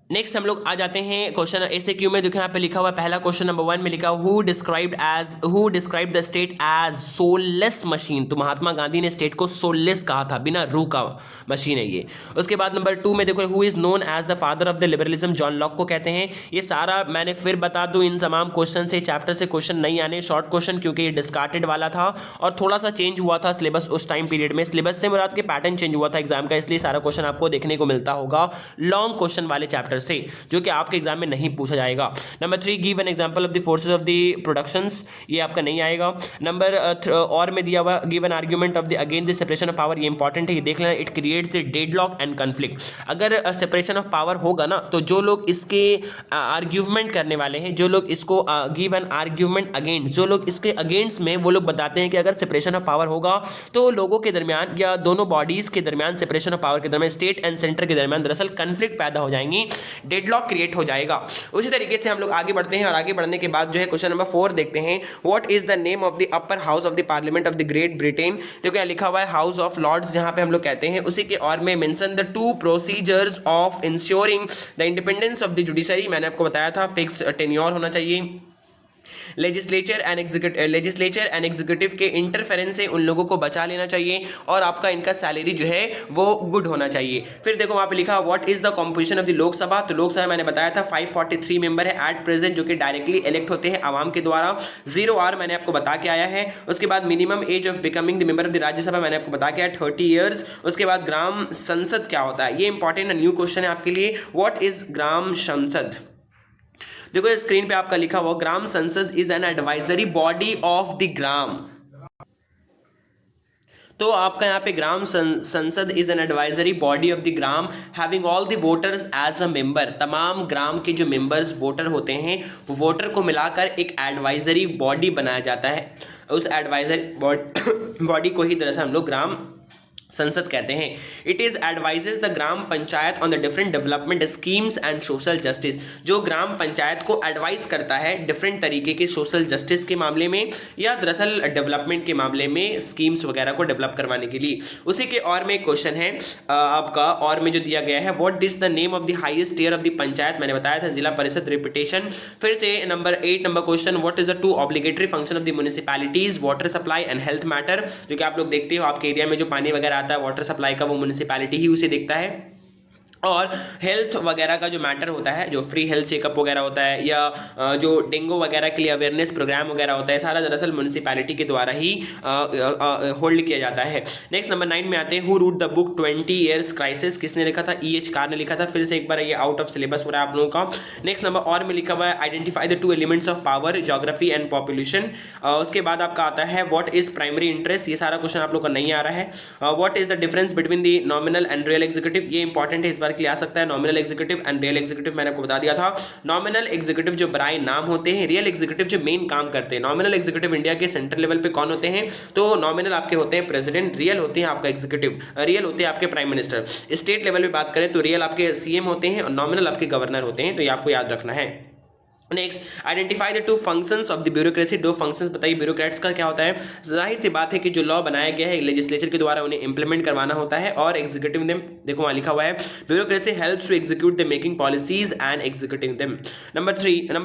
Next हम लोग आ जाते हैं क्वेश्चन ACQ में, देखो यहाँ पे लिखा हुआ है पहला क्वेश्चन नंबर 1 में लिखा हुआ who described the state as soulless machine, तो महात्मा गांधी ने स्टेट को सोललेस कहा था, बिना रूह का मशीन है ये। उसके बाद नंबर 2 में देखो who is known as the father of the liberalism, John Locke को कहते हैं। ये सारा मैंने फिर बता दूं, इन तमाम क्वेश्चन से चैप्टर से क्वेश्चन नहीं आने, शॉर्ट क्वेश्चन, क्योंकि ये डिस्कार्टेड वाला था और थोड़ा सा चेंज हुआ था सिलेबस उस टाइम पीरियड में। सिलेबस से मुराद के पैटर्न चेंज हुआ था एग्जाम का, इसलिए सारा क्वेश्चन आपको देखने को मिलता होगा लॉन्ग क्वेश्चन वाले चैप्टर से, जो कि आपके एग्जाम में नहीं पूछा जाएगा। Number 3, give an example of the forces of the productions, ये आपका नहीं आएगा। नंबर और में दिया हुआ give an argument of the against the separation of power, ये इंपॉर्टेंट है, ये देख लेना। It creates the deadlock and conflict, अगर सेपरेशन ऑफ पावर होगा ना तो जो लोग इसके आर्ग्यूमेंट करने वाले हैं, जो लोग इसको गिव एन आर्ग्यूमेंट अगेंस्ट, जो लोग इसके अगेंस्ट में, वो लोग बताते हैं कि अगर सेपरेशन ऑफ पावर होगा तो लोगों के दरमियान या दोनों बॉडीज के दरमियान, सेपरेशन ऑफ पावर के दरमियान, स्टेट एंड सेंटर के दरमियान दरअसल कन्फ्लिक्ट पैदा हो जाएंगी। डेडलॉक क्रिएट हो जाएगा। उसी तरीके से हम लोग आगे बढ़ते हैं और आगे बढ़ने के बाद जो है क्वेश्चन नंबर 4 देखते हैं। What is the name of the upper house of the parliament of the great Britain. तो क्या लिखा हुआ है हाउस ऑफ लॉर्ड्स, जहां पे हम लोग कहते हैं। उसी के और में mention the to procedures of ensuring the independence of the judiciary. मैंने आपको बताया था फिक्स टेन्योर होना चाहिए। लेजिस्लेचर एंड एग्जीक्यूटिव के इंटरफेरेंस से उन लोगों को बचा लेना चाहिए और आपका इनका सैलरी जो है वो गुड होना चाहिए। फिर देखो वहां पे लिखा what is the composition of the Lok Sabha. तो लोकसभा मैंने बताया था 543 मेंबर है एट प्रेजेंट, जो कि डायरेक्टली इलेक्ट होते हैं आवाम के द्वारा। 0 मैंने आपको बता के आया है। उसके बाद minimum age of becoming the member of the Rajya Sabha मैंने आपको बता के आया 30 ईयर्स। उसके बाद ग्राम संसद क्या होता है, ये इंपॉर्टेंट न्यू क्वेश्चन है आपके लिए। व्हाट इज ग्राम संसद। देखो स्क्रीन पे आपका लिखा हुआ Gram Sansad is an advisory body of the gram. तो आपका यहाँ पे Gram Sansad is an advisory body of the gram having all the voters as a member. तमाम ग्राम के जो मेंबर्स वोटर होते हैं वो वोटर को मिलाकर एक एडवाइजरी बॉडी बनाया जाता है। उस एडवाइजरी बॉडी को ही दरअसल हम लोग ग्राम संसद कहते हैं। It is advises the gram panchayat on the different development schemes and social justice. जो ग्राम पंचायत को एडवाइस करता है डिफरेंट तरीके के सोशल जस्टिस के मामले में या दरअसल डेवलपमेंट के मामले में स्कीम्स वगैरह को डेवलप करवाने के लिए। उसी के और में क्वेश्चन है आपका और में जो दिया गया है what is the name of the highest tier of the panchayat. मैंने बताया था जिला परिषद रिपीटेशन। फिर से number 8 number question what is the two obligatory function of the municipalities water supply and health matter. जो कि आप लोग देखते हो आपके एरिया में जो पानी वगैरह आता है वाटर सप्लाई का वो म्युनिसिपैलिटी ही उसे देखता है। और हेल्थ वगैरह का जो मैटर होता है जो फ्री हेल्थ चेकअप वगैरह होता है या जो डेंगू वगैरह के लिए अवेयरनेस प्रोग्राम वगैरह होता है सारा दरअसल म्युनिसिपैलिटी के द्वारा ही होल्ड किया जाता है। नेक्स्ट नंबर 9 में आते हैं who wrote the book 20 years crisis. किसने लिखा था, E.H. कार ने लिखा था। फिर से एक बार ये आउट ऑफ सिलेबस हो रहा है आप लोगों का। नेक्स्ट नंबर और में लिखा हुआ है identify the two elements of power geography and population. उसके बाद आपका आता है व्हाट इज प्राइमरी इंटरेस्ट। ये सारा क्वेश्चन आप लोग का नहीं आ रहा है। What is the difference between the nominal and real executive. ये इंपॉर्टेंट है, इस बार के लिए आ सकता है। Nominal executive and real executive मैंने आपको बता दिया था। नॉमिनल एग्जीक्यूटिव जो बराए नाम होते हैं, रियल एग्जीक्यूटिव जो मेन काम करते हैं। नॉमिनल एग्जीक्यूटिव इंडिया के सेंट्रल लेवल पे कौन होते हैं, तो नॉमिनल आपके होते हैं प्रेसिडेंट, रियल होते हैं आपका एग्जीक्यूटिव, रियल होते हैं आपके प्राइम मिनिस्टर। स्टेट लेवल पे बात करें तो रियल आपके सीएम होते हैं और नॉमिनल आपके गवर्नर होते हैं, तो ये आपको याद रखना है। Next identify the two functions of the bureaucracy. दो फंक्शंस बताइए ब्यूरोक्रेट्स का क्या होता है। जाहिर सी बात है कि जो लॉ बनाया गया है लेजिस्लेचर के द्वारा उन्हें इंप्लीमेंट करवाना होता है और एग्जीक्यूटिव देम। देखो वहां लिखा हुआ है bureaucracy helps to execute the making policies and executing them. Number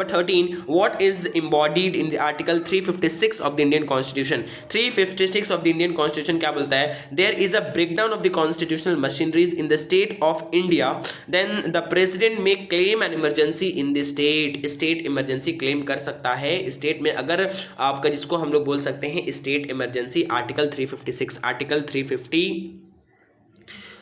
13 what is embodied in the article 356 of the Indian constitution. 356 of the Indian constitution क्या बोलता है, there is a breakdown of the constitutional machineries in the state of India then the president may claim an emergency in the state emergency claim कर सकता है state में अगर आपका, जिसको हम लोग बोल सकते हैं स्टेट इमरजेंसी। आर्टिकल 356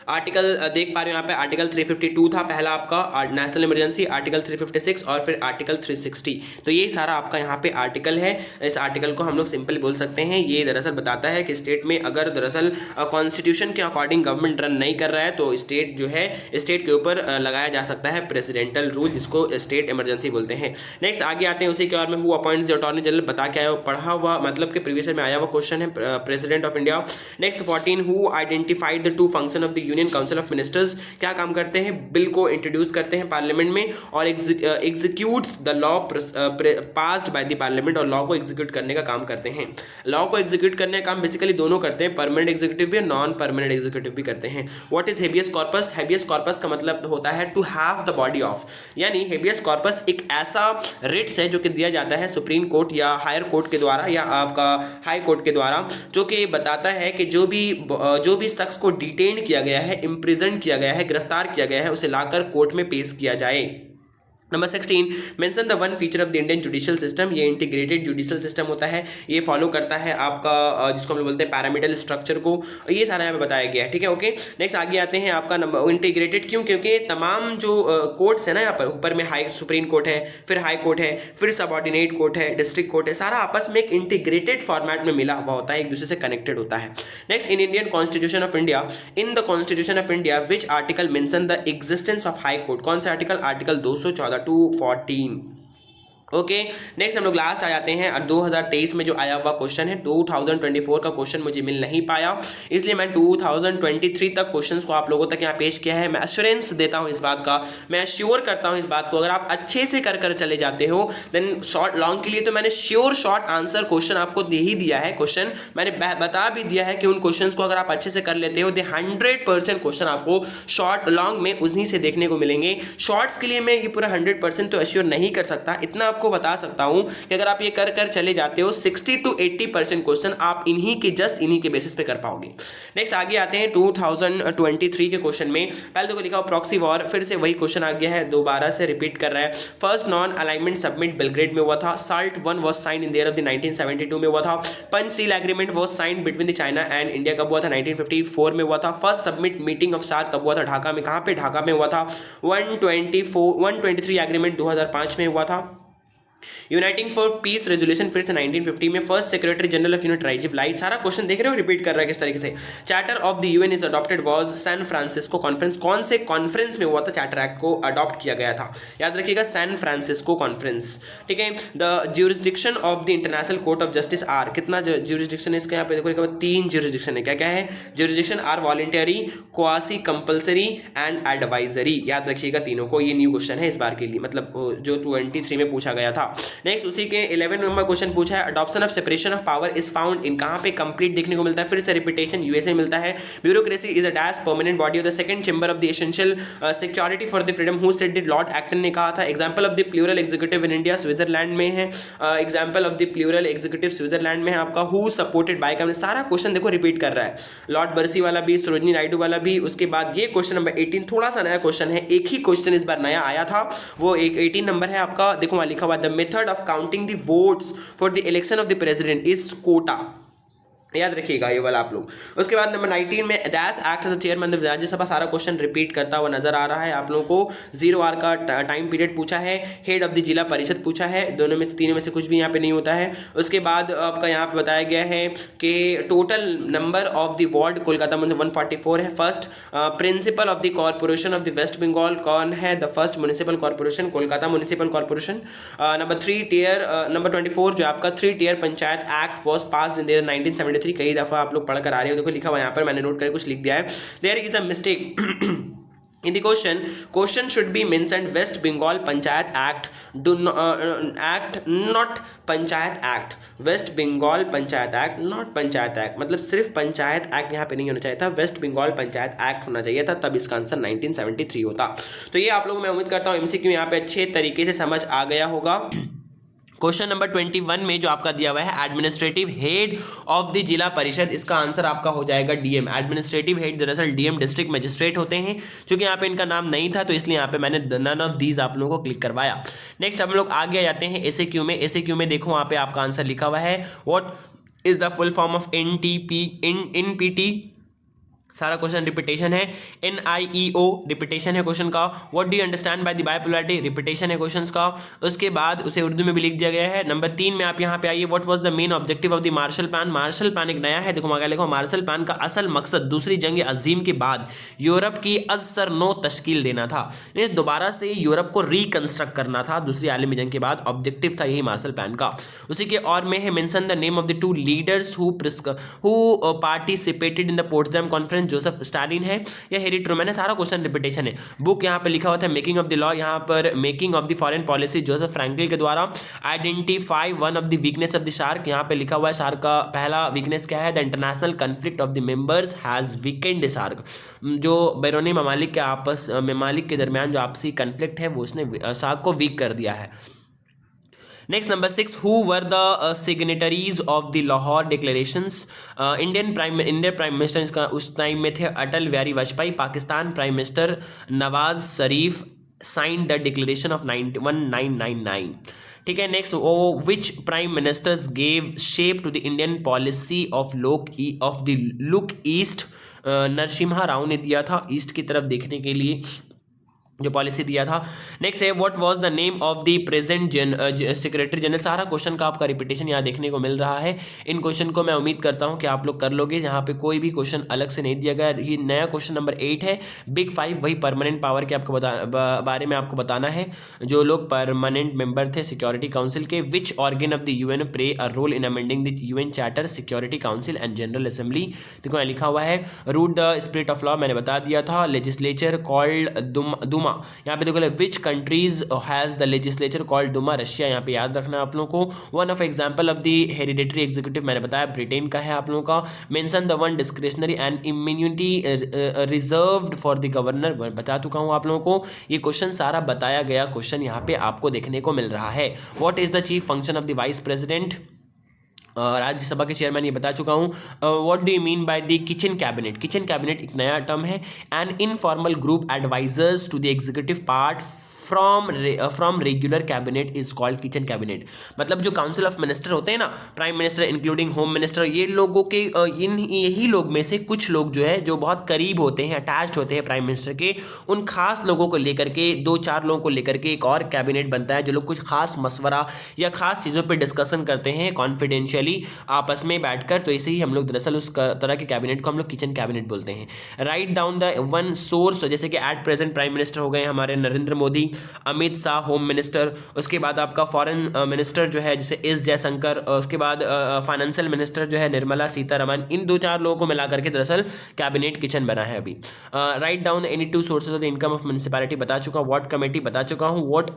आर्टिकल देख पा रहे हो यहाँ पे आर्टिकल 352 था पहला आपका नेशनल इमरजेंसी, आर्टिकल 356 और फिर आर्टिकल 360। तो ये सारा आपका यहाँ पे आर्टिकल है। इस आर्टिकल को हम लोग सिंपल बोल सकते हैं। ये दरअसल बताता है कि स्टेट में अगर दरअसल कॉन्स्टिट्यूशन के अकॉर्डिंग गवर्नमेंट रन नहीं कर रहा है तो स्टेट जो है स्टेट के ऊपर लगाया जा सकता है प्रेसिडेंटल रूल, जिसको स्टेट इमरजेंसी बोलते हैं। नेक्स्ट आगे आते हैं उसी के और में who appoints the attorney general, बता के आया पढ़ा हुआ मतलब कि प्रीवियस में आया हुआ क्वेश्चन है president of India. Next 14 who identified the two function of the union council of ministers. क्या काम करते हैं, बिल को इंट्रोड्यूस करते हैं पार्लियामेंट में और executes the law passed by the parliament, और लॉ को एग्जीक्यूट करने का काम करते हैं। लॉ को एग्जीक्यूट करने का काम बेसिकली दोनों करते हैं, परमानेंट एग्जीक्यूटिव भी और नॉन परमानेंट एग्जीक्यूटिव भी करते हैं। What is habeas corpus. Habeas corpus का मतलब होता है to have the body of, यानी हेबियस कॉर्पस एक ऐसा रिट्स है जो कि दिया जाता है सुप्रीम कोर्ट या हायर कोर्ट के द्वारा या आपका हाई कोर्ट के द्वारा, जो कि बताता है कि जो भी शख्स को डिटेन किया गया है, इम्प्रिजन किया गया है, गिरफ्तार किया गया है, उसे लाकर कोर्ट में पेश किया जाए। Number 16 mention the one feature of the Indian judicial system. ये इंटीग्रेटेड जुडिशियल सिस्टम होता है, ये फॉलो करता है आपका जिसको हम लोग बोलते हैं पैरामिडल स्ट्रक्चर को, ये सारा यहाँ पे बताया गया है। ठीक है, ओके। नेक्स्ट आगे आते हैं आपका नंबर इंटीग्रेटेड क्यों, क्योंकि तमाम जो कोर्ट्स है ना, यहाँ पर ऊपर में हाई सुप्रीम कोर्ट है, फिर हाई कोर्ट है, फिर सबऑर्डिनेट कोर्ट है, डिस्ट्रिक्ट कोर्ट है, सारा आपस में एक इंटीग्रेटेड फॉर्मेट में मिला हुआ होता है, एक दूसरे से कनेक्टेड होता है। Next in Indian constitution of India, in the constitution of India which article mention the existence of high court. कौन सा article, article 214 to 14। Okay next हम लोग लास्ट आ जाते हैं और 2023 में जो आया हुआ क्वेश्चन है, 2024 का क्वेश्चन मुझे मिल नहीं पाया, इसलिए मैं 2023 तक क्वेश्चंस को आप लोगों तक यहाँ पेश किया है। मैं एश्योरेंस देता हूँ इस बात का, मैं एश्योर करता हूँ इस बात को, अगर आप अच्छे से कर चले जाते हो देन शॉर्ट लॉन्ग के लिए तो मैंने श्योर शॉर्ट आंसर क्वेश्चन आपको दे ही दिया है। क्वेश्चन मैंने बता भी दिया है कि उन क्वेश्चन को अगर आप अच्छे से कर लेते हो दे 100% क्वेश्चन आपको शॉर्ट लॉन्ग में उन्हीं से देखने को मिलेंगे। शॉर्ट्स के लिए मैं ये पूरा 100% तो एश्योर नहीं कर सकता, इतना आपको बता सकता हूं कि अगर आप ये कर चले जाते हो 60 to 80% क्वेश्चन आप इन्हीं के बेसिस पे कर पाओगे। नेक्स्ट आगे आते हैं 2023 के क्वेश्चन में। पहले तो लिखा हो प्रॉक्सी वॉर, फिर से वही क्वेश्चन आ गया है, दोबारा से रिपीट कर रहा है। First non alignment summit Belgrade में हुआ था। SALT 1 was sign in the year of the 1972 में हुआ था। Panchsheel agreement was sign between the China and India कब हुआ था? 1954 में हुआ था। First summit meeting of SAARC कब हुआ था? ढाका में। कहां पे? ढाका में हुआ था। 123 एग्रीमेंट 2005 में हुआ था। यूनाइटिंग फॉर पीस रेजोल्यूशन फिर से 1950 में। First secretary general of united Rajiv light. सारा क्वेश्चन देख रहे हो, रिपीट कर रहा है किस तरीके से। Charter of the UN is adopted was San Francisco conference. कौन से कॉन्फ्रेंस में हुआ था चार्टर एक्ट को अडॉप्ट किया गया था? याद रखिएगा, सैन फ्रांसिस्को कॉन्फ्रेंस। ठीक है। The jurisdiction of the international court of justice are. कितना ज्यूरिसडिक्शन है इसका? यहाँ पे देखो 3 ज्यूरिसडिक्शन है। क्या क्या है? Jurisdiction are voluntary, quasi compulsory and advisory. याद रखिएगा तीनों को, ये न्यू क्वेश्चन है इस बार के लिए, मतलब जो 23 में पूछा गया था। नेक्स्ट उसी के 11 नंबर क्वेश्चन पूछा है, adoption of separation of power is found इन। कहां पे? कंप्लीट देखने को मिलता है। फिर से रिपीटेशन, यूएसए मिलता है। Bureaucracy is a dash permanent body of the second chamber of the essential security for the freedom. Who said it? Lord Acton ने कहा था। Example of the plural executive in India, Switzerland में है। Example of the plural executive Switzerland में है आपका। Who supported by का। सारा क्वेश्चन देखो रिपीट कर रहा है, लॉर्ड बर्सी वाला भी, सरोजनी नायडू वाला भी। उसके बाद ये क्वेश्चन नंबर 18 थोड़ा सा नया क्वेश्चन है, एक ही क्वेश्चन इस बार नया आया था, वो 18 नंबर है आपका। देखो वहां लिखा हुआ the method of counting the votes for the election of the president is quota। याद रखिएगा ये वाला आप लोग। उसके बाद नंबर 19 में dash act as chairman of Rajya Sabha. सारा क्वेश्चन रिपीट करता हुआ नजर आ रहा है आप लोगों को। 0 आवर का टाइम पीरियड पूछा है। हेड ऑफ द जिला परिषद पूछा है। दोनों में से, तीनों में से कुछ भी यहाँ पे नहीं होता है। उसके बाद आपका यहाँ पे बताया गया है कि total number of the ward Kolkata में 144 है। First principle of the corporation of the waste Bengal कौन है? The first municipal corporation, Kolkata municipal corporation. Number 3 tier, number 24 जो आपका 3 tier panchayat act was pass in 1973। कई दफा आप लोग पढ़कर आ रहे हो, देखो लिखा हुआ यहाँ पर, मैंने नोट करके कुछ लिख दिया है। There is a mistake in the question should be mentioned West Bengal Panchayat Act, act not panchayat act. West Bengal panchayat act, not panchayat act, मतलब सिर्फ पंचायत एक्ट यहाँ पे नहीं होना चाहिए था, वेस्ट बंगाल पंचायत एक्ट होना चाहिए था, तब इसका आंसर 1973 होता। तो ये आप लोगों मैं उम्मीद करता हूँ एमसीक्यू यहाँ पे अच्छे तरीके से समझ आ गया होगा। क्वेश्चन नंबर 21 में जो आपका दिया हुआ है एडमिनिस्ट्रेटिव हेड ऑफ द जिला परिषद, इसका आंसर आपका हो जाएगा डीएम। एडमिनिस्ट्रेटिव हेड दरअसल डीएम डिस्ट्रिक्ट मजिस्ट्रेट होते हैं, क्योंकि यहाँ पे इनका नाम नहीं था तो इसलिए यहाँ पे मैंने नन ऑफ दीज आप लोगों को क्लिक करवाया। नेक्स्ट हम लोग आगे जाते हैं एसएक्यू में। एसएक्यू में देखो वहाँ पे आपका आंसर लिखा हुआ है what is the full form of NPT. सारा क्वेश्चन रिपीटेशन है। NIEO रिपीटेशन है क्वेश्चन का। What do you understand by the bipolarity, repetition है क्वेश्चन का। उसके बाद उसे उर्दू में भी लिख दिया गया है। नंबर 3 में आप यहाँ पे आइए, what was the main objective of the Marshall plan. Marshall plan एक नया है, देखो आगे लिखो, मार्शल प्लान का असल मकसद दूसरी जंग अजीम के बाद यूरोप की अज़सर नो तश्कील देना था, दोबारा से यूरोप को रिकंस्ट्रक्ट करना था दूसरी आलमी जंग के बाद, ऑब्जेक्टिव था यही मार्शल प्लान का। उसी के और में है mention the name of the 2 leaders who participated in the Potsdam conference. Joseph Stalin है या हैरी ट्रूमैन है। सारा क्वेश्चन रिपीटेशन है। बुक यहाँ पे लिखा हुआ था मेकिंग ऑफ द लॉ, यहाँ पर making of the foreign policy Joseph Franklin के द्वारा। Identify one of the weakness of the shark, यहाँ पे लिखा हुआ है शार्क का पहला वीकनेस क्या है? The international conflict of the members has Weeknd the shark. जो बैरूनी ममालिक के दरमियान जो आपसी कन्फ्लिक्ट है वो उसने शार्क को वीक कर दिया है। Next number 6, who were the signatories of the Lahore declarations. Indian prime minister इसका उस टाइम में थे Atal Bihari Vajpayee. Pakistan prime minister Nawaz Sharif sign the declaration of 1999। ठीक है। Next, which prime ministers gave shape to the Indian policy of the look east. Narasimha Rao ने दिया था east की तरफ देखने के लिए। जो पॉलिसी दिया था। नेक्स्ट है what was the name of the present secretary general. सारा क्वेश्चन का आपका रिपीटेशन यहाँ देखने को मिल रहा है। इन क्वेश्चन को मैं उम्मीद करता हूँ कि आप लोग कर लोगे, यहाँ पे कोई भी क्वेश्चन अलग से नहीं दिया गया। ये नया क्वेश्चन नंबर 8 है, बिग 5 वही परमानेंट पावर के आपको बारे में आपको बताना है। जो लोग परमानेंट मेंबर थे सिक्योरिटी काउंसिल के, which organ of the UN play a role in amending the UN charter, security council and general assembly. देखो यहाँ लिखा हुआ है wrote the spirit of law, मैंने बता दिया था। लेजिस्लेचर कॉल्ड दुमा, यहाँ पे देखो which countries has the legislature called Duma, Russia, यहाँ पे याद रखना आप लोगों को। One of example of the hereditary executive, मैंने बताया ब्रिटेन का है आप लोगों का। Mention the one discretionary and immunity reserved for the governor, बता चुका हूँ आप लोगों को। ये क्वेश्चन सारा बताया गया क्वेश्चन यहाँ पे आपको देखने को मिल रहा है। What is the chief function of the vice president, Rajya Sabha के चेयरमैन, ये बता चुका हूँ। What do you mean by the kitchen cabinet, kitchen cabinet एक नया टर्म है। An informal group advisers to the executive part from regular cabinet is called kitchen cabinet. मतलब जो काउंसिल ऑफ मिनिस्टर होते हैं ना, prime minister including home minister, ये लोगों के यही लोग में से कुछ लोग जो है जो बहुत करीब होते हैं, अटैच्ड होते हैं प्राइम मिनिस्टर के, उन खास लोगों को लेकर के, 2-4 लोगों को लेकर के एक और कैबिनेट बनता है, जो लोग कुछ खास मशवरा या खास चीज़ों पर डिस्कशन करते हैं कॉन्फिडेंशियली आपस में बैठकर। तो इसे ही हम लोग दरअसल उस तरह के कैबिनेट को हम लोग किचन कैबिनेट बोलते हैं। Right down the one source, जैसे कि एट प्रेजेंट प्राइम मिनिस्टर हो गए हमारे नरेंद्र मोदी, अमित शाह होम मिनिस्टर, उसके बाद आपका फॉरेन मिनिस्टर जो है जैसे एस जयशंकर, उसके बाद फाइनेंशियल मिनिस्टर जो है निर्मला सीतारमन। इन 2-4 लोगों को मिलाकर के दरअसल कैबिनेट किचन बना है अभी। Write down any 2 sources of the income of municipality बता चुका हूँ। व्हाट कमेटी बता चुका हूँ। What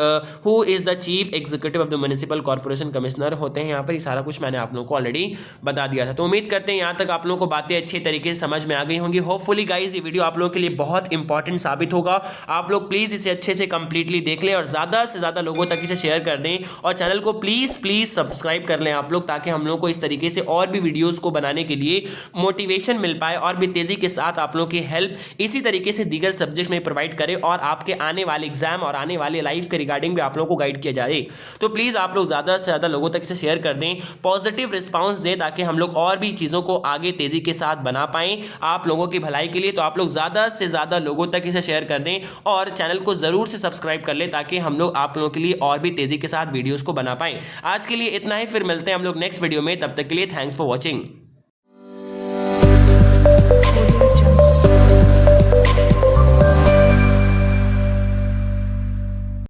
who is the chief executive of the municipal corporation, commissioner होते हैं यहाँ पर। ये सारा कुछ मैंने आप लोगों को ऑलरेडी बता दिया था। तो उम्मीद करते हैं यहाँ तक आप लोगों को बातें अच्छी तरीके से समझ में आ गई होंगी। होपफुली गाइज ये वीडियो आप लोगों के लिए बहुत इंपॉर्टेंट साबित होगा। आप लोग प्लीज इसे अच्छे से कंप्लीटली देख लें और ज़्यादा से ज़्यादा लोगों तक इसे शेयर कर दें, और चैनल को प्लीज़ सब्सक्राइब कर लें आप लोग, ताकि हम लोग को इस तरीके से और भी वीडियोस को बनाने के लिए मोटिवेशन मिल पाए और भी तेज़ी के साथ आप लोग की हेल्प इसी तरीके से दीगर सब्जेक्ट में प्रोवाइड करें और आपके आने वाले एग्जाम और आने वाले लाइफ के रिगार्डिंग भी आप लोगों को गाइड किया जाए। तो प्लीज़ आप लोग ज़्यादा से ज़्यादा लोगों तक इसे शेयर कर दें, पॉजिटिव रिस्पॉन्स दें, ताकि हम लोग और भी चीज़ों को आगे तेज़ी के साथ बना पाएँ आप लोगों की भलाई के लिए। तो आप लोग ज़्यादा से ज़्यादा लोगों तक इसे शेयर कर दें और चैनल को ज़रूर से सब्सक्राइब कर लें, ताकि हम लोग आप लोगों के लिए और भी तेजी के साथ वीडियोस को बना पाएं। आज के लिए इतना ही, फिर मिलते हैं हम लोग नेक्स्ट वीडियो में। तब तक के लिए थैंक्स फॉर वॉचिंग।